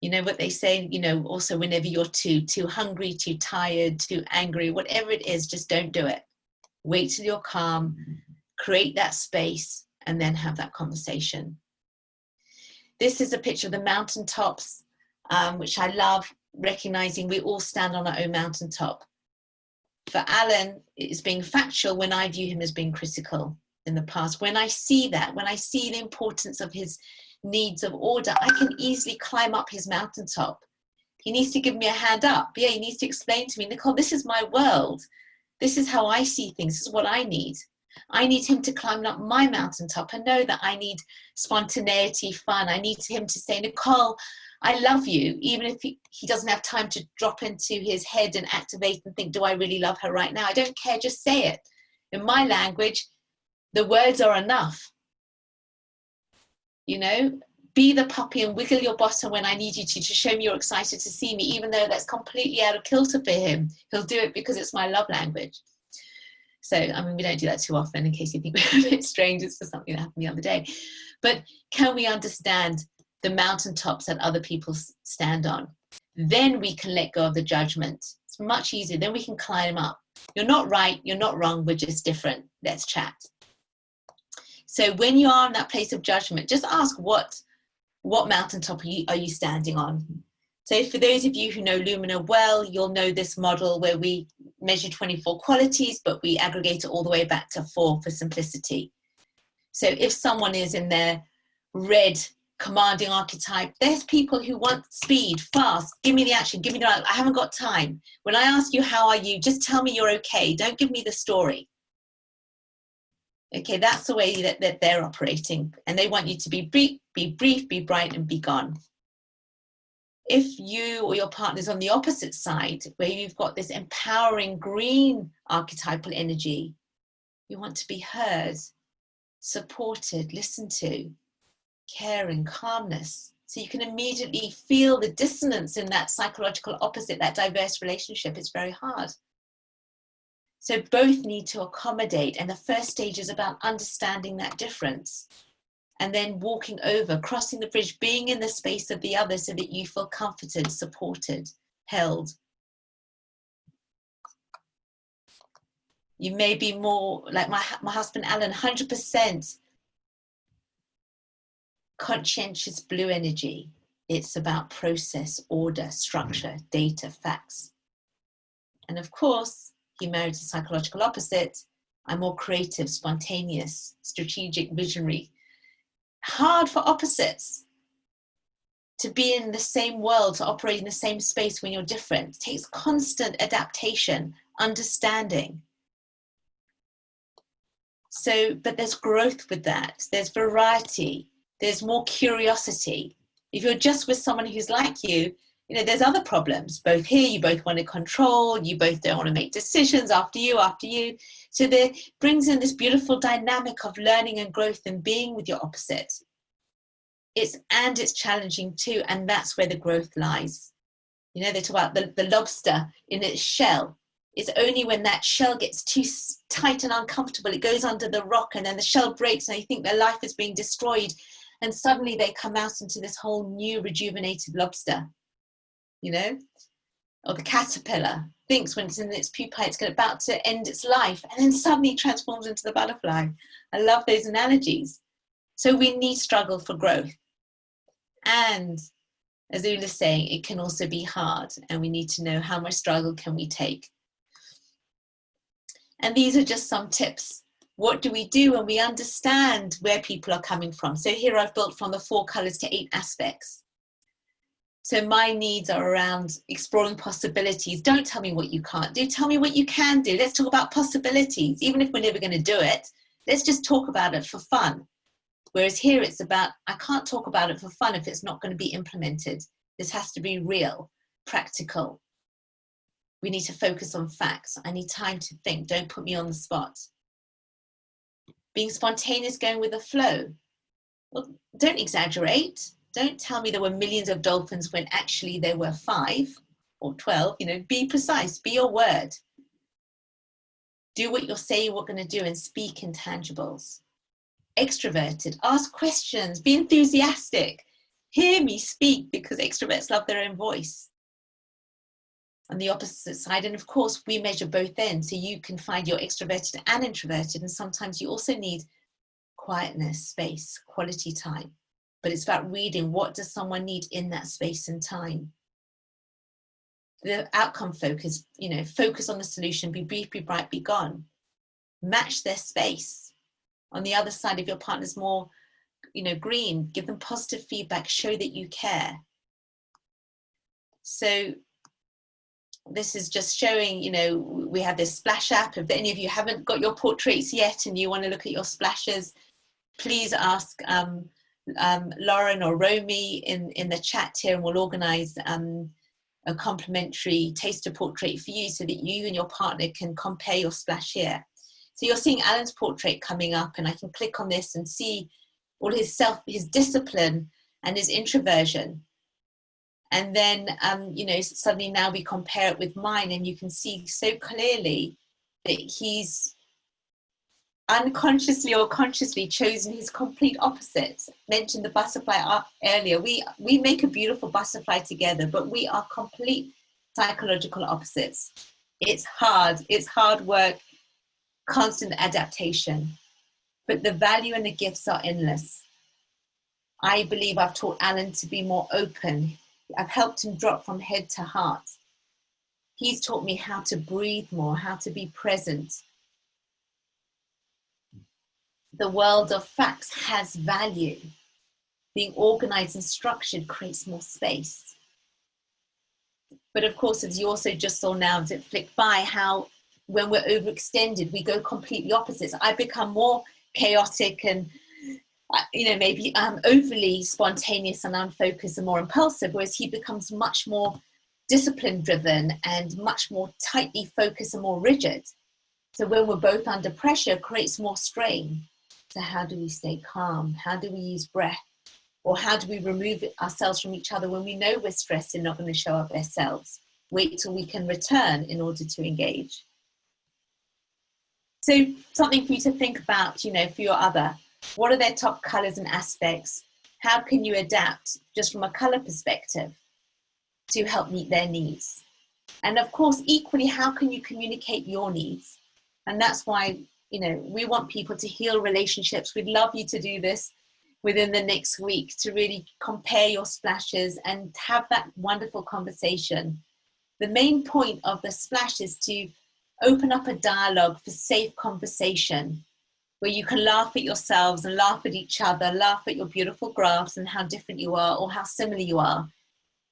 Speaker 1: You know what they say, also whenever you're too hungry, too tired, too angry, whatever it is, just don't do it. Wait till you're calm, create that space, and then have that conversation. This is a picture of the mountaintops, which I love, recognizing we all stand on our own mountaintop. For Alan, it's being factual when I view him as being critical in the past. When I see that, when I see the importance of his needs of order, I can easily climb up his mountaintop. He needs to give me a hand up. Yeah, he needs to explain to me, Nicole, this is my world. This is how I see things. This is what I need. I need him to climb up my mountaintop and know that I need spontaneity, fun. I need him to say, Nicole, I love you, even if he doesn't have time to drop into his head and activate and think, do I really love her right now? I don't care, just say it. In my language, the words are enough. Be the puppy and wiggle your bottom when I need you to show me you're excited to see me, even though that's completely out of kilter for him. He'll do it because it's my love language. So, we don't do that too often, in case you think we're a bit strange. It's just something that happened the other day. But can we understand the mountaintops that other people stand on? Then we can let go of the judgment. It's much easier. Then we can climb up. You're not right. You're not wrong. We're just different. Let's chat. So when you are in that place of judgment, just ask what mountaintop are you standing on? So for those of you who know Lumina well, you'll know this model where we measure 24 qualities, but we aggregate it all the way back to 4 for simplicity. So if someone is in their red commanding archetype, there's people who want speed, fast, give me the action, give me the, I haven't got time. When I ask you, how are you? Just tell me you're okay. Don't give me the story. Okay, that's the way that they're operating. And they want you to be brief, be bright, and be gone. If you or your partner's on the opposite side, where you've got this empowering green archetypal energy, you want to be heard, supported, listened to, caring, calmness. So you can immediately feel the dissonance in that psychological opposite, that diverse relationship. It's very hard. So both need to accommodate. And the first stage is about understanding that difference. And then walking over, crossing the bridge, being in the space of the other so that you feel comforted, supported, held. You may be more like my husband, Alan, 100% Conscientious blue energy, it's about process, order, structure, data, facts. And of course, humanity psychological opposite, I'm more creative, spontaneous, strategic, visionary. Hard for opposites to be in the same world, to operate in the same space when you're different. It takes constant adaptation, understanding. So, but there's growth with that. There's variety. There's more curiosity. If you're just with someone who's like you, you know, there's other problems. Both here, you both want to control, you both don't want to make decisions after you. So there brings in this beautiful dynamic of learning and growth and being with your opposite. It's challenging too, and that's where the growth lies. You know, they talk about the lobster in its shell. It's only when that shell gets too tight and uncomfortable, it goes under the rock and then the shell breaks and they think their life is being destroyed. And suddenly they come out into this whole new rejuvenated lobster, you know? Or the caterpillar thinks when it's in its pupae, it's about to end its life and then suddenly transforms into the butterfly. I love those analogies. So we need struggle for growth. And as Ula's saying, it can also be hard and we need to know how much struggle can we take. And these are just some tips. What do we do when we understand where people are coming from? So here I've built from the 4 colors to 8 aspects. So my needs are around exploring possibilities. Don't tell me what you can't do. Tell me what you can do. Let's talk about possibilities. Even if we're never going to do it, let's just talk about it for fun. Whereas here it's about, I can't talk about it for fun if it's not going to be implemented. This has to be real, practical. We need to focus on facts. I need time to think. Don't put me on the spot. Being spontaneous, going with the flow. Well, don't exaggerate. Don't tell me there were millions of dolphins when actually there were 5 or 12. You know, be precise, be your word. Do what you're saying you're going to do and speak intangibles. Extroverted, ask questions, be enthusiastic. Hear me speak because extroverts love their own voice. On the opposite side, and of course we measure both ends, so you can find you're extroverted and introverted, and sometimes you also need quietness, space, quality time. But it's about reading, what does someone need in that space and time? The outcome focus, you know, focus on the solution, be brief, be bright, be gone. Match their space. On the other side, if your partner's more, you know, green, give them positive feedback, show that you care. So this is just showing, you know, we have this splash app. If any of you haven't got your portraits yet and you want to look at your splashes, please ask Lauren or Romy in the chat here, and we'll organize a complimentary taster portrait for you so that you and your partner can compare your splash here. So you're seeing Alan's portrait coming up, and I can click on this and see all his discipline and his introversion. And then, you know, suddenly now we compare it with mine, and you can see so clearly that he's unconsciously or consciously chosen his complete opposites. Mentioned the butterfly earlier. We make a beautiful butterfly together, but we are complete psychological opposites. It's hard work, constant adaptation, but the value and the gifts are endless. I believe I've taught Alan to be more open. I've helped him drop from head to heart. He's taught me how to breathe more, how to be present. The world of facts has value. Being organized and structured creates more space. But of course, as you also just saw now as it flicked by, how when we're overextended, we go completely opposites. I become more chaotic and, you know, maybe overly spontaneous and unfocused and more impulsive, whereas he becomes much more discipline driven and much more tightly focused and more rigid. So when we're both under pressure, it creates more strain. So how do we stay calm? How do we use breath? Or how do we remove ourselves from each other when we know we're stressed and not going to show up ourselves? Wait till we can return in order to engage. So something for you to think about, you know, for your other. What are their top colors and aspects? How can you adapt just from a color perspective to help meet their needs? And of course, equally, how can you communicate your needs? And that's why, you know, we want people to heal relationships. We'd love you to do this. within the next week to really compare your splashes and have that wonderful conversation. The main point of the splash is to open up a dialogue for safe conversation, where you can laugh at yourselves and laugh at each other, laugh at your beautiful graphs and how different you are or how similar you are,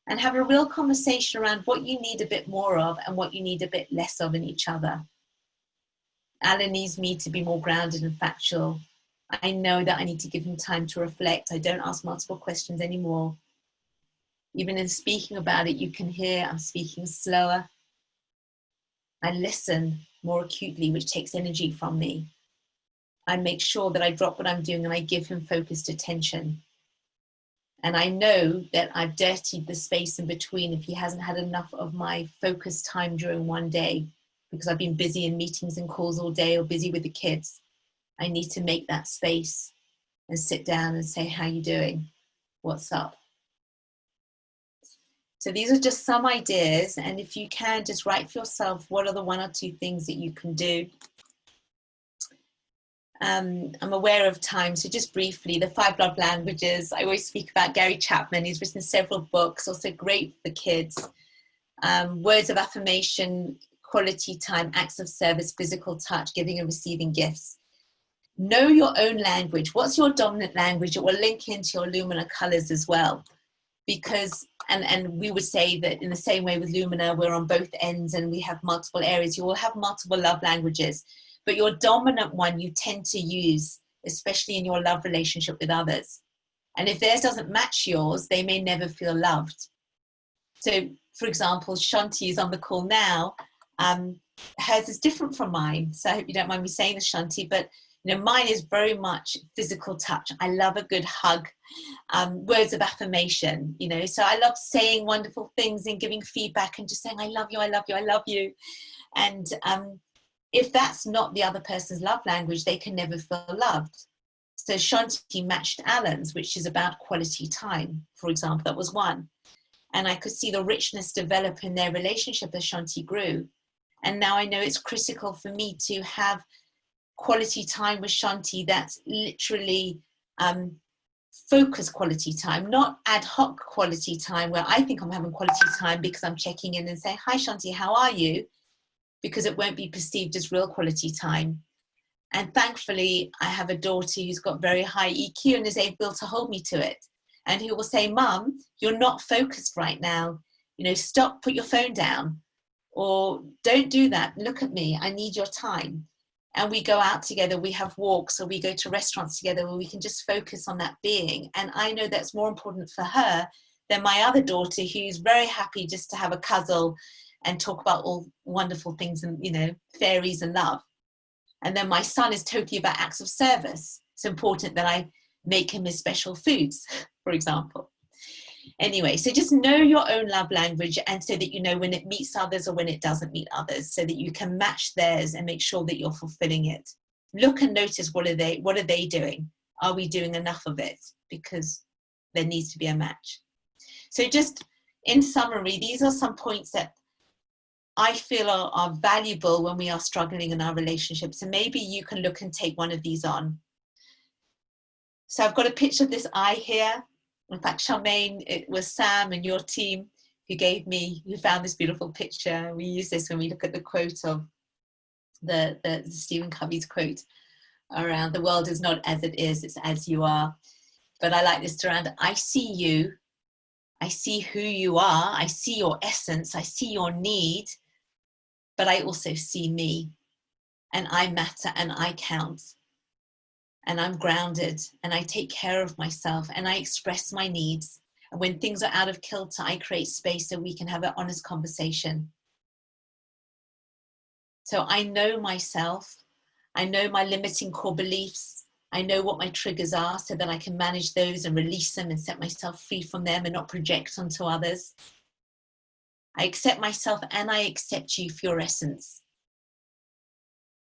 Speaker 1: and have a real conversation around what you need a bit more of and what you need a bit less of in each other. Alan needs me to be more grounded and factual. I know that I need to give him time to reflect. I don't ask multiple questions anymore. Even in speaking about it, you can hear I'm speaking slower. I listen more acutely, which takes energy from me. I make sure that I drop what I'm doing and I give him focused attention. And I know that I've dirtied the space in between if he hasn't had enough of my focused time during one day, because I've been busy in meetings and calls all day or busy with the kids. I need to make that space and sit down and say, how you doing? What's up? So these are just some ideas. And if you can, just write for yourself, what are the 1 or 2 things that you can do? I'm aware of time, so just briefly, the 5 love languages. I always speak about Gary Chapman. He's written several books, also great for kids. Words of affirmation, quality time, acts of service, physical touch, giving and receiving gifts. Know your own language. What's your dominant language? It will link into your Lumina colors as well. Because, and we would say that in the same way with Lumina, we're on both ends and we have multiple areas. You will have multiple love languages, but your dominant one you tend to use, especially in your love relationship with others. And if theirs doesn't match yours, they may never feel loved. So, for example, Shanti is on the call now. Hers is different from mine. So I hope you don't mind me saying this, Shanti, but you know, mine is very much physical touch. I love a good hug, words of affirmation, you know, so I love saying wonderful things and giving feedback and just saying, I love you, I love you, I love you. And if that's not the other person's love language, they can never feel loved. So Shanti matched Alan's, which is about quality time, for example. That was one. And I could see the richness develop in their relationship as Shanti grew. And now I know it's critical for me to have quality time with Shanti that's literally focused quality time, not ad hoc quality time where I think I'm having quality time because I'm checking in and saying, hi Shanti, how are you? Because it won't be perceived as real quality time. And thankfully, I have a daughter who's got very high EQ and is able to hold me to it. And who will say, Mum, you're not focused right now. You know, stop, put your phone down. Or don't do that. Look at me. I need your time. And we go out together, we have walks, or we go to restaurants together where we can just focus on that being. And I know that's more important for her than my other daughter, who's very happy just to have a cuddle and talk about all wonderful things and, you know, fairies and love. And then my son is totally about acts of service. It's important that I make him his special foods, for example. Anyway, so just know your own love language, and so that you know when it meets others or when it doesn't meet others, so that you can match theirs and make sure that you're fulfilling it. Look and notice, what are they doing? Are we doing enough of it? Because there needs to be a match. So just in summary, these are some points that I feel are valuable when we are struggling in our relationships. And maybe you can look and take one of these on. So I've got a picture of this eye here. In fact, Charmaine, it was Sam and your team who found this beautiful picture. We use this when we look at the quote of the Stephen Covey's quote around, the world is not as it is, it's as you are. But I like this around, I see you, I see who you are, I see your essence, I see your need, but I also see me, and I matter and I count. And I'm grounded and I take care of myself and I express my needs. And when things are out of kilter, I create space so we can have an honest conversation. So I know myself. I know my limiting core beliefs. I know what my triggers are so that I can manage those and release them and set myself free from them and not project onto others. I accept myself and I accept you for your essence.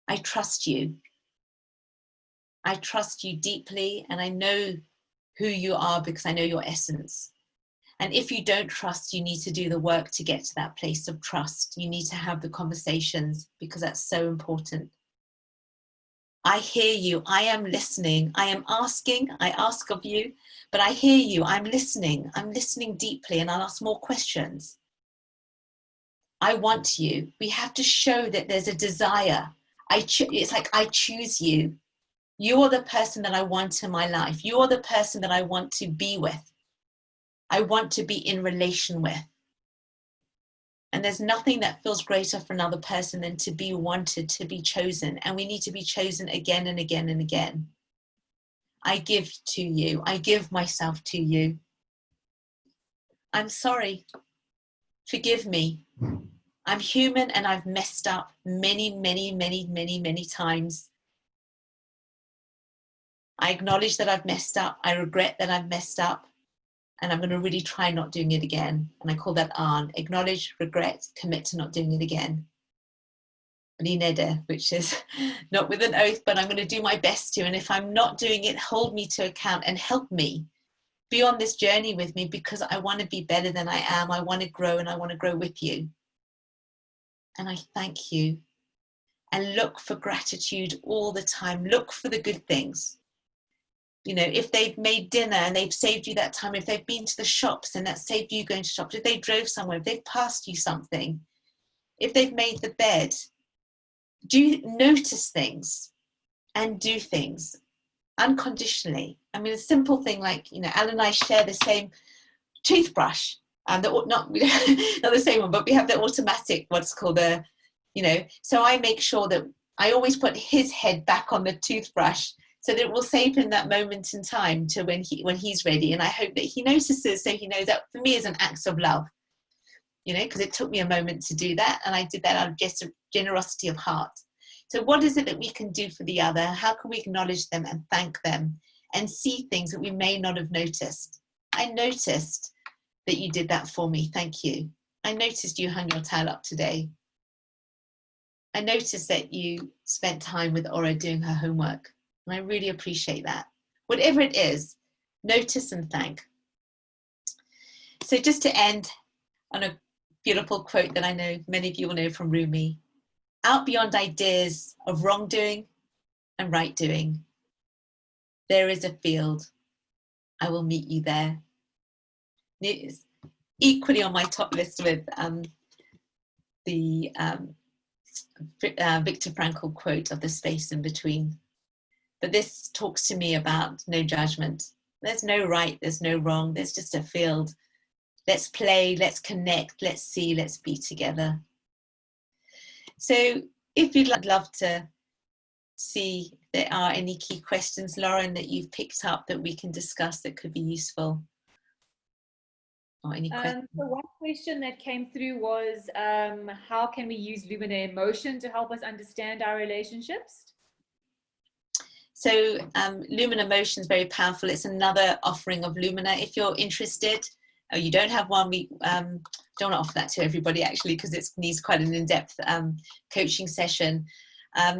Speaker 1: I trust you. I trust you deeply, and I know who you are because I know your essence. And if you don't trust, you need to do the work to get to that place of trust. You need to have the conversations because that's so important. I hear you. I am listening. I am asking. I ask of you, but I hear you. I'm listening. I'm listening deeply, and I'll ask more questions. I want you. We have to show that there's a desire. It's like, I choose you. You are the person that I want in my life. You are the person that I want to be with. I want to be in relation with. And there's nothing that feels greater for another person than to be wanted, to be chosen. And we need to be chosen again and again and again. I give to you. I give myself to you. I'm sorry. Forgive me. I'm human and I've messed up many, many, many, many, many times. I acknowledge that I've messed up. I regret that I've messed up. And I'm going to really try not doing it again. And I call that ARN. Acknowledge, regret, commit to not doing it again. Linede, which is not with an oath, but I'm going to do my best to. And if I'm not doing it, hold me to account and help me. Be on this journey with me, because I want to be better than I am. I want to grow, and I want to grow with you. And I thank you. And look for gratitude all the time. Look for the good things. You know, if they've made dinner and they've saved you that time, if they've been to the shops and that saved you going to shops, if they drove somewhere, if they've passed you something, if they've made the bed, do notice things and do things unconditionally. I mean, a simple thing like, you know, Alan and I share the same toothbrush, and not the same one, but we have the automatic, what's called a, you know, so I make sure that I always put his head back on the toothbrush, so that it will save him that moment in time to when he's ready. And I hope that he notices, so he knows that for me is an act of love, you know, because it took me a moment to do that. And I did that out of just generosity of heart. So what is it that we can do for the other? How can we acknowledge them and thank them and see things that we may not have noticed? I noticed that you did that for me. Thank you. I noticed you hung your towel up today. I noticed that you spent time with Ora doing her homework. And I really appreciate that. Whatever it is, notice and thank. So just to end on a beautiful quote that I know many of you will know from Rumi: out beyond ideas of wrongdoing and right doing, there is a field. I will meet you there. It is equally on my top list with the Viktor Frankl quote of the space in between. But this talks to me about no judgment. There's no right, there's no wrong, there's just a field. Let's play, let's connect, let's see, let's be together. So if you'd love to see if there are any key questions, Lauren, that you've picked up that we can discuss that could be useful. Or any questions?
Speaker 2: So one question that came through was, how can we use Lumina Emotion to help us understand our relationships?
Speaker 1: So Lumina Emotion is very powerful. It's another offering of Lumina. If you're interested, or you don't have one, we don't offer that to everybody actually, because it needs quite an in-depth coaching session.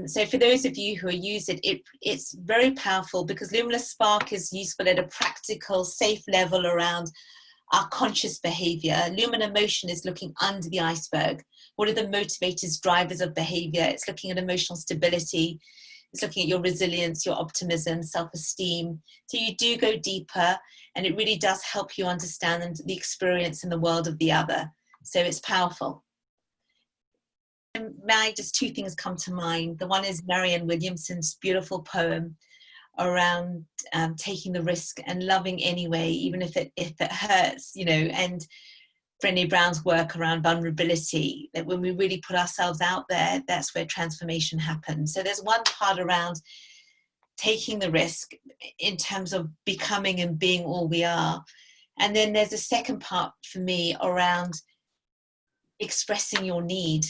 Speaker 1: So for those of you who use it, it's very powerful, because Lumina Spark is useful at a practical, safe level around our conscious behavior. Lumina Emotion is looking under the iceberg. What are the motivators, drivers of behavior? It's looking at emotional stability. It's looking at your resilience, your optimism, self-esteem. So you do go deeper, and it really does help you understand the experience in the world of the other. So it's powerful. And just two things come to mind. The one is Marianne Williamson's beautiful poem around taking the risk and loving anyway, even if it hurts, you know, and Brené Brown's work around vulnerability, that when we really put ourselves out there, that's where transformation happens. So there's one part around taking the risk in terms of becoming and being all we are. And then there's a second part for me around expressing your need.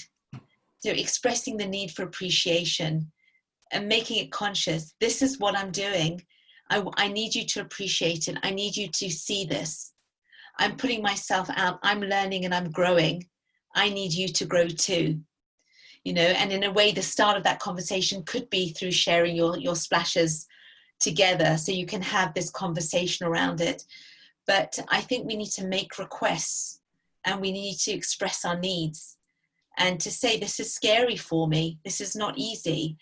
Speaker 1: So expressing the need for appreciation and making it conscious. This is what I'm doing. I need you to appreciate it. I need you to see this. I'm putting myself out, I'm learning and I'm growing. I need you to grow too. You know, and in a way, the start of that conversation could be through sharing your splashes together, so you can have this conversation around it. But I think we need to make requests, and we need to express our needs, and to say, this is scary for me, this is not easy,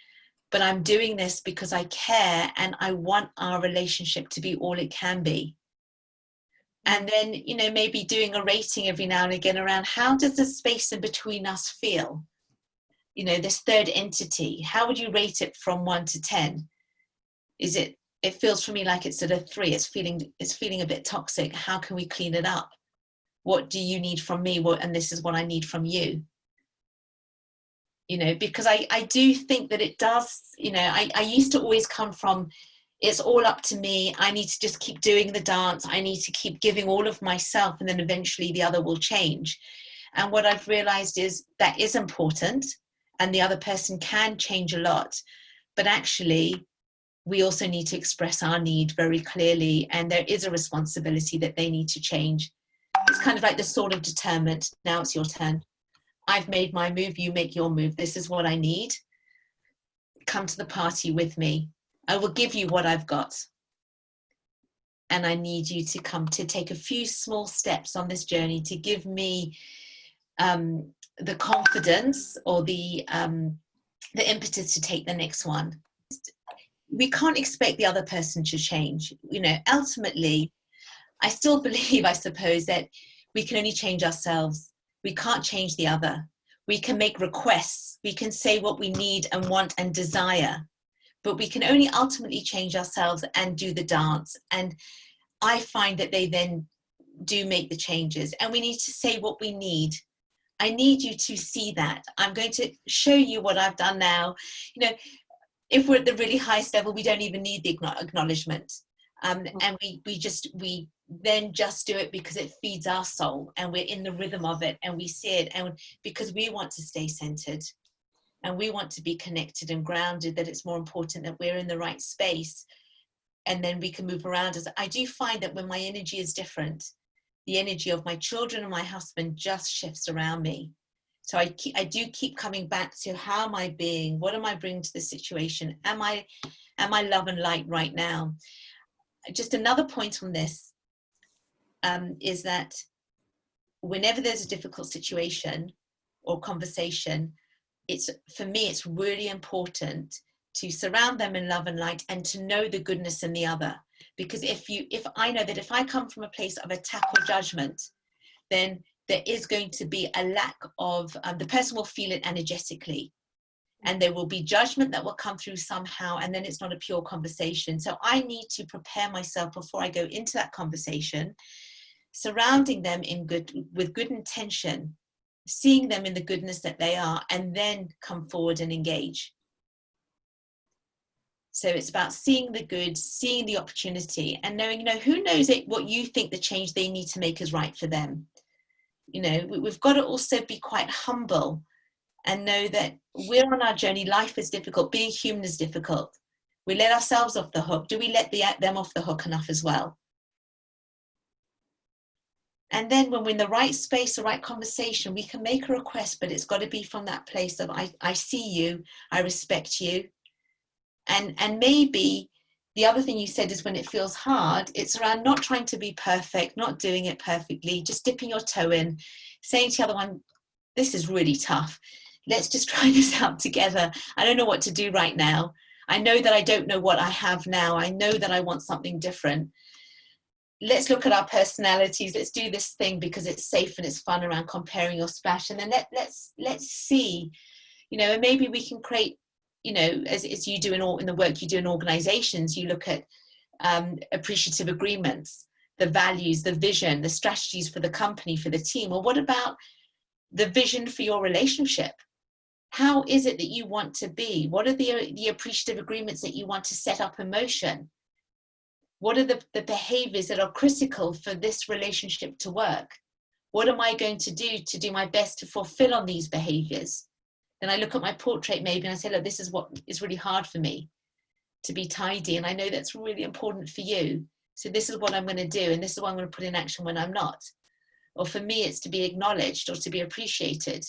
Speaker 1: but I'm doing this because I care and I want our relationship to be all it can be. And then, you know, maybe doing a rating every now and again around how does the space in between us feel? You know, this third entity, how would you rate it from 1 to 10? Is it feels for me like it's at a 3. It's feeling a bit toxic. How can we clean it up? What do you need from me? And this is what I need from you. You know, because I do think that it does, you know, I used to always come from, it's all up to me. I need to just keep doing the dance. I need to keep giving all of myself, and then eventually the other will change. And what I've realized is that is important, and the other person can change a lot. But actually, we also need to express our need very clearly, and there is a responsibility that they need to change. It's kind of like the sword of determined. Now it's your turn. I've made my move, you make your move. This is what I need. Come to the party with me. I will give you what I've got. And I need you to come to take a few small steps on this journey to give me the confidence or the impetus to take the next one. We can't expect the other person to change. You know, ultimately, I still believe, I suppose, that we can only change ourselves. We can't change the other. We can make requests. We can say what we need and want and desire, but we can only ultimately change ourselves and do the dance. And I find that they then do make the changes, and we need to say what we need. I need you to see that. I'm going to show you what I've done now. You know, if we're at the really highest level, we don't even need the acknowledgement. And we then just do it because it feeds our soul, and we're in the rhythm of it, and we see it, and because we want to stay centered and we want to be connected and grounded, that it's more important that we're in the right space, and then we can move around us. I do find that when my energy is different, the energy of my children and my husband just shifts around me. So I do keep coming back to, how am I being? What am I bringing to the situation? Am I love and light right now? Just another point on this is that whenever there's a difficult situation or conversation, for me, it's really important to surround them in love and light and to know the goodness in the other. Because if I know that if I come from a place of attack or judgment, then there is going to be a lack of, the person will feel it energetically, and there will be judgment that will come through somehow, and then it's not a pure conversation. So I need to prepare myself before I go into that conversation, surrounding them with good intention, seeing them in the goodness that they are, and then come forward and engage. So it's about seeing the good, seeing the opportunity, and knowing, you know, who knows it, what you think the change they need to make is right for them. You know, we've got to also be quite humble and know that we're on our journey. Life is difficult. Being human is difficult. We let ourselves off the hook. Do we let them off the hook enough as well? And then when we're in the right space, the right conversation, we can make a request, but it's got to be from that place of, I see you, I respect you. And maybe the other thing you said is, when it feels hard, it's around not trying to be perfect, not doing it perfectly, just dipping your toe in, saying to the other one, this is really tough. Let's just try this out together. I don't know what to do right now. I know that I don't know what I have now. I know that I want something different. Let's look at our personalities. Let's do this thing because it's safe and it's fun, around comparing your splash. And then let's see, you know, and maybe we can create, you know, as you do in the work you do in organizations, you look at appreciative agreements, the values, the vision, the strategies for the company, for the team. Well, what about the vision for your relationship? How is it that you want to be? What are the appreciative agreements that you want to set up in motion? What are the behaviors that are critical for this relationship to work? What am I going to do my best to fulfill on these behaviors? Then I look at my portrait maybe and I say, look, this is what is really hard for me, to be tidy. And I know that's really important for you. So this is what I'm going to do. And this is what I'm going to put in action when I'm not. Or for me, it's to be acknowledged or to be appreciated.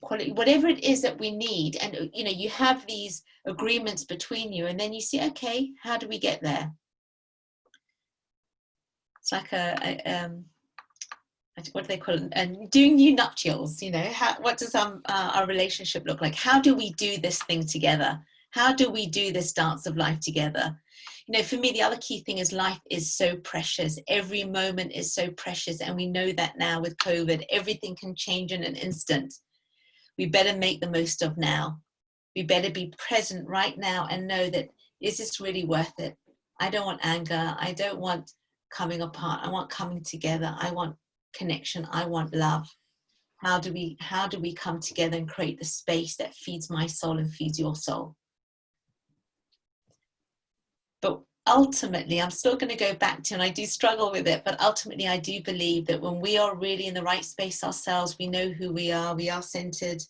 Speaker 1: Quality, whatever it is that we need. And, you know, you have these agreements between you, and then you see, okay, how do we get there? It's like what do they call it? And doing new nuptials, you know, what does our relationship look like? How do we do this thing together? How do we do this dance of life together? You know, for me, the other key thing is life is so precious. Every moment is so precious. And we know that now with COVID, everything can change in an instant. We better make the most of now. We better be present right now and know that, is this really worth it? I don't want anger. I don't want coming apart. I want coming together. I want connection. I want love. How do we come together and create the space that feeds my soul and feeds your soul? But ultimately, I'm still going to go back to, and I do struggle with it, but ultimately I do believe that when we are really in the right space ourselves, we know who we are centered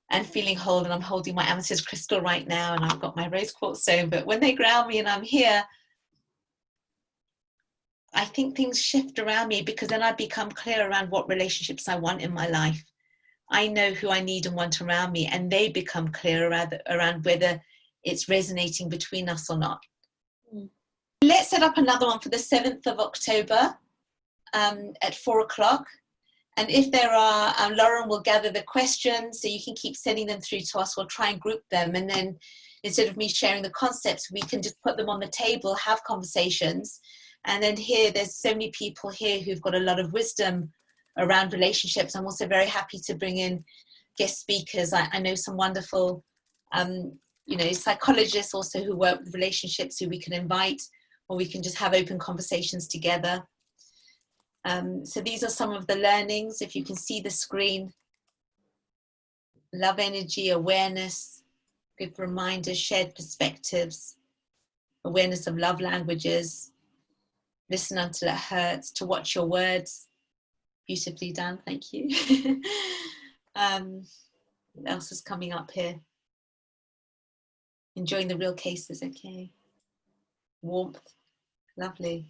Speaker 1: and feeling whole. And I'm holding my amethyst crystal right now, and I've got my rose quartz stone, but when they ground me and I'm here, I think things shift around me, because then I become clear around what relationships I want in my life. I know who I need and want around me, and they become clear around whether it's resonating between us or not. Let's set up another one for the 7th of October at 4 o'clock. And if there are, Lauren will gather the questions, so you can keep sending them through to us. We'll try and group them. And then instead of me sharing the concepts, we can just put them on the table, have conversations. And then here, there's so many people here who've got a lot of wisdom around relationships. I'm also very happy to bring in guest speakers. I know some wonderful, psychologists also who work with relationships who we can invite, or we can just have open conversations together. So these are some of the learnings. If you can see the screen: love energy, awareness, good reminders, shared perspectives, awareness of love languages, listen until it hurts, to watch your words. Beautifully done, thank you. What else is coming up here? Enjoying the real cases, okay. Warmth, lovely.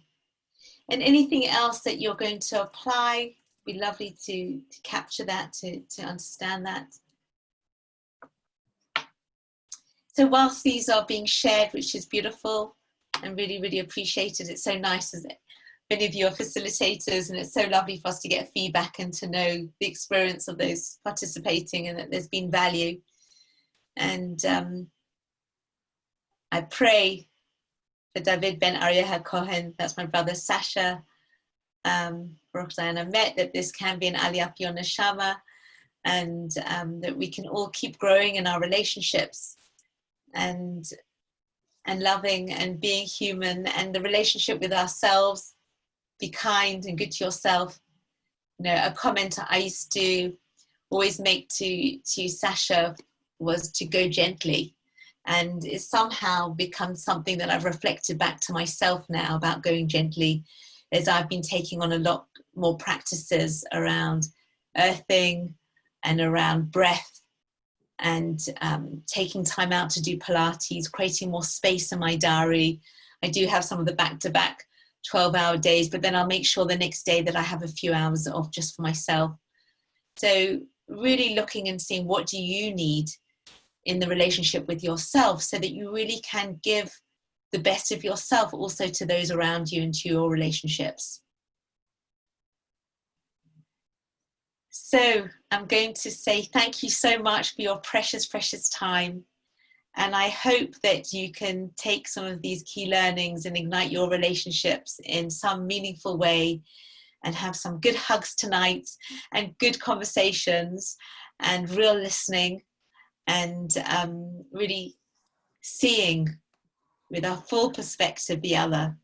Speaker 1: And anything else that you're going to apply, be lovely to capture that, to understand that. So whilst these are being shared, which is beautiful and really, really appreciated, it's so nice as many of you are facilitators, and it's so lovely for us to get feedback and to know the experience of those participating and that there's been value. And I pray for David Ben Arieh Cohen, that's my brother Sasha, Baruch Diana Met, that this can be an aliyah your neshama, and that we can all keep growing in our relationships and loving and being human, and the relationship with ourselves. Be kind and good to yourself. You know, a comment I used to always make to Sasha was to go gently, and it's somehow become something that I've reflected back to myself now about going gently, as I've been taking on a lot more practices around earthing and around breath, and taking time out to do Pilates, creating more space in my diary. I do have some of the back-to-back 12-hour days, but then I'll make sure the next day that I have a few hours off just for myself. So really looking and seeing, what do you need in the relationship with yourself, so that you really can give the best of yourself also to those around you and to your relationships. So I'm going to say thank you so much for your precious, precious time. And I hope that you can take some of these key learnings and ignite your relationships in some meaningful way, and have some good hugs tonight, and good conversations, and real listening, and really seeing with our full perspective the other.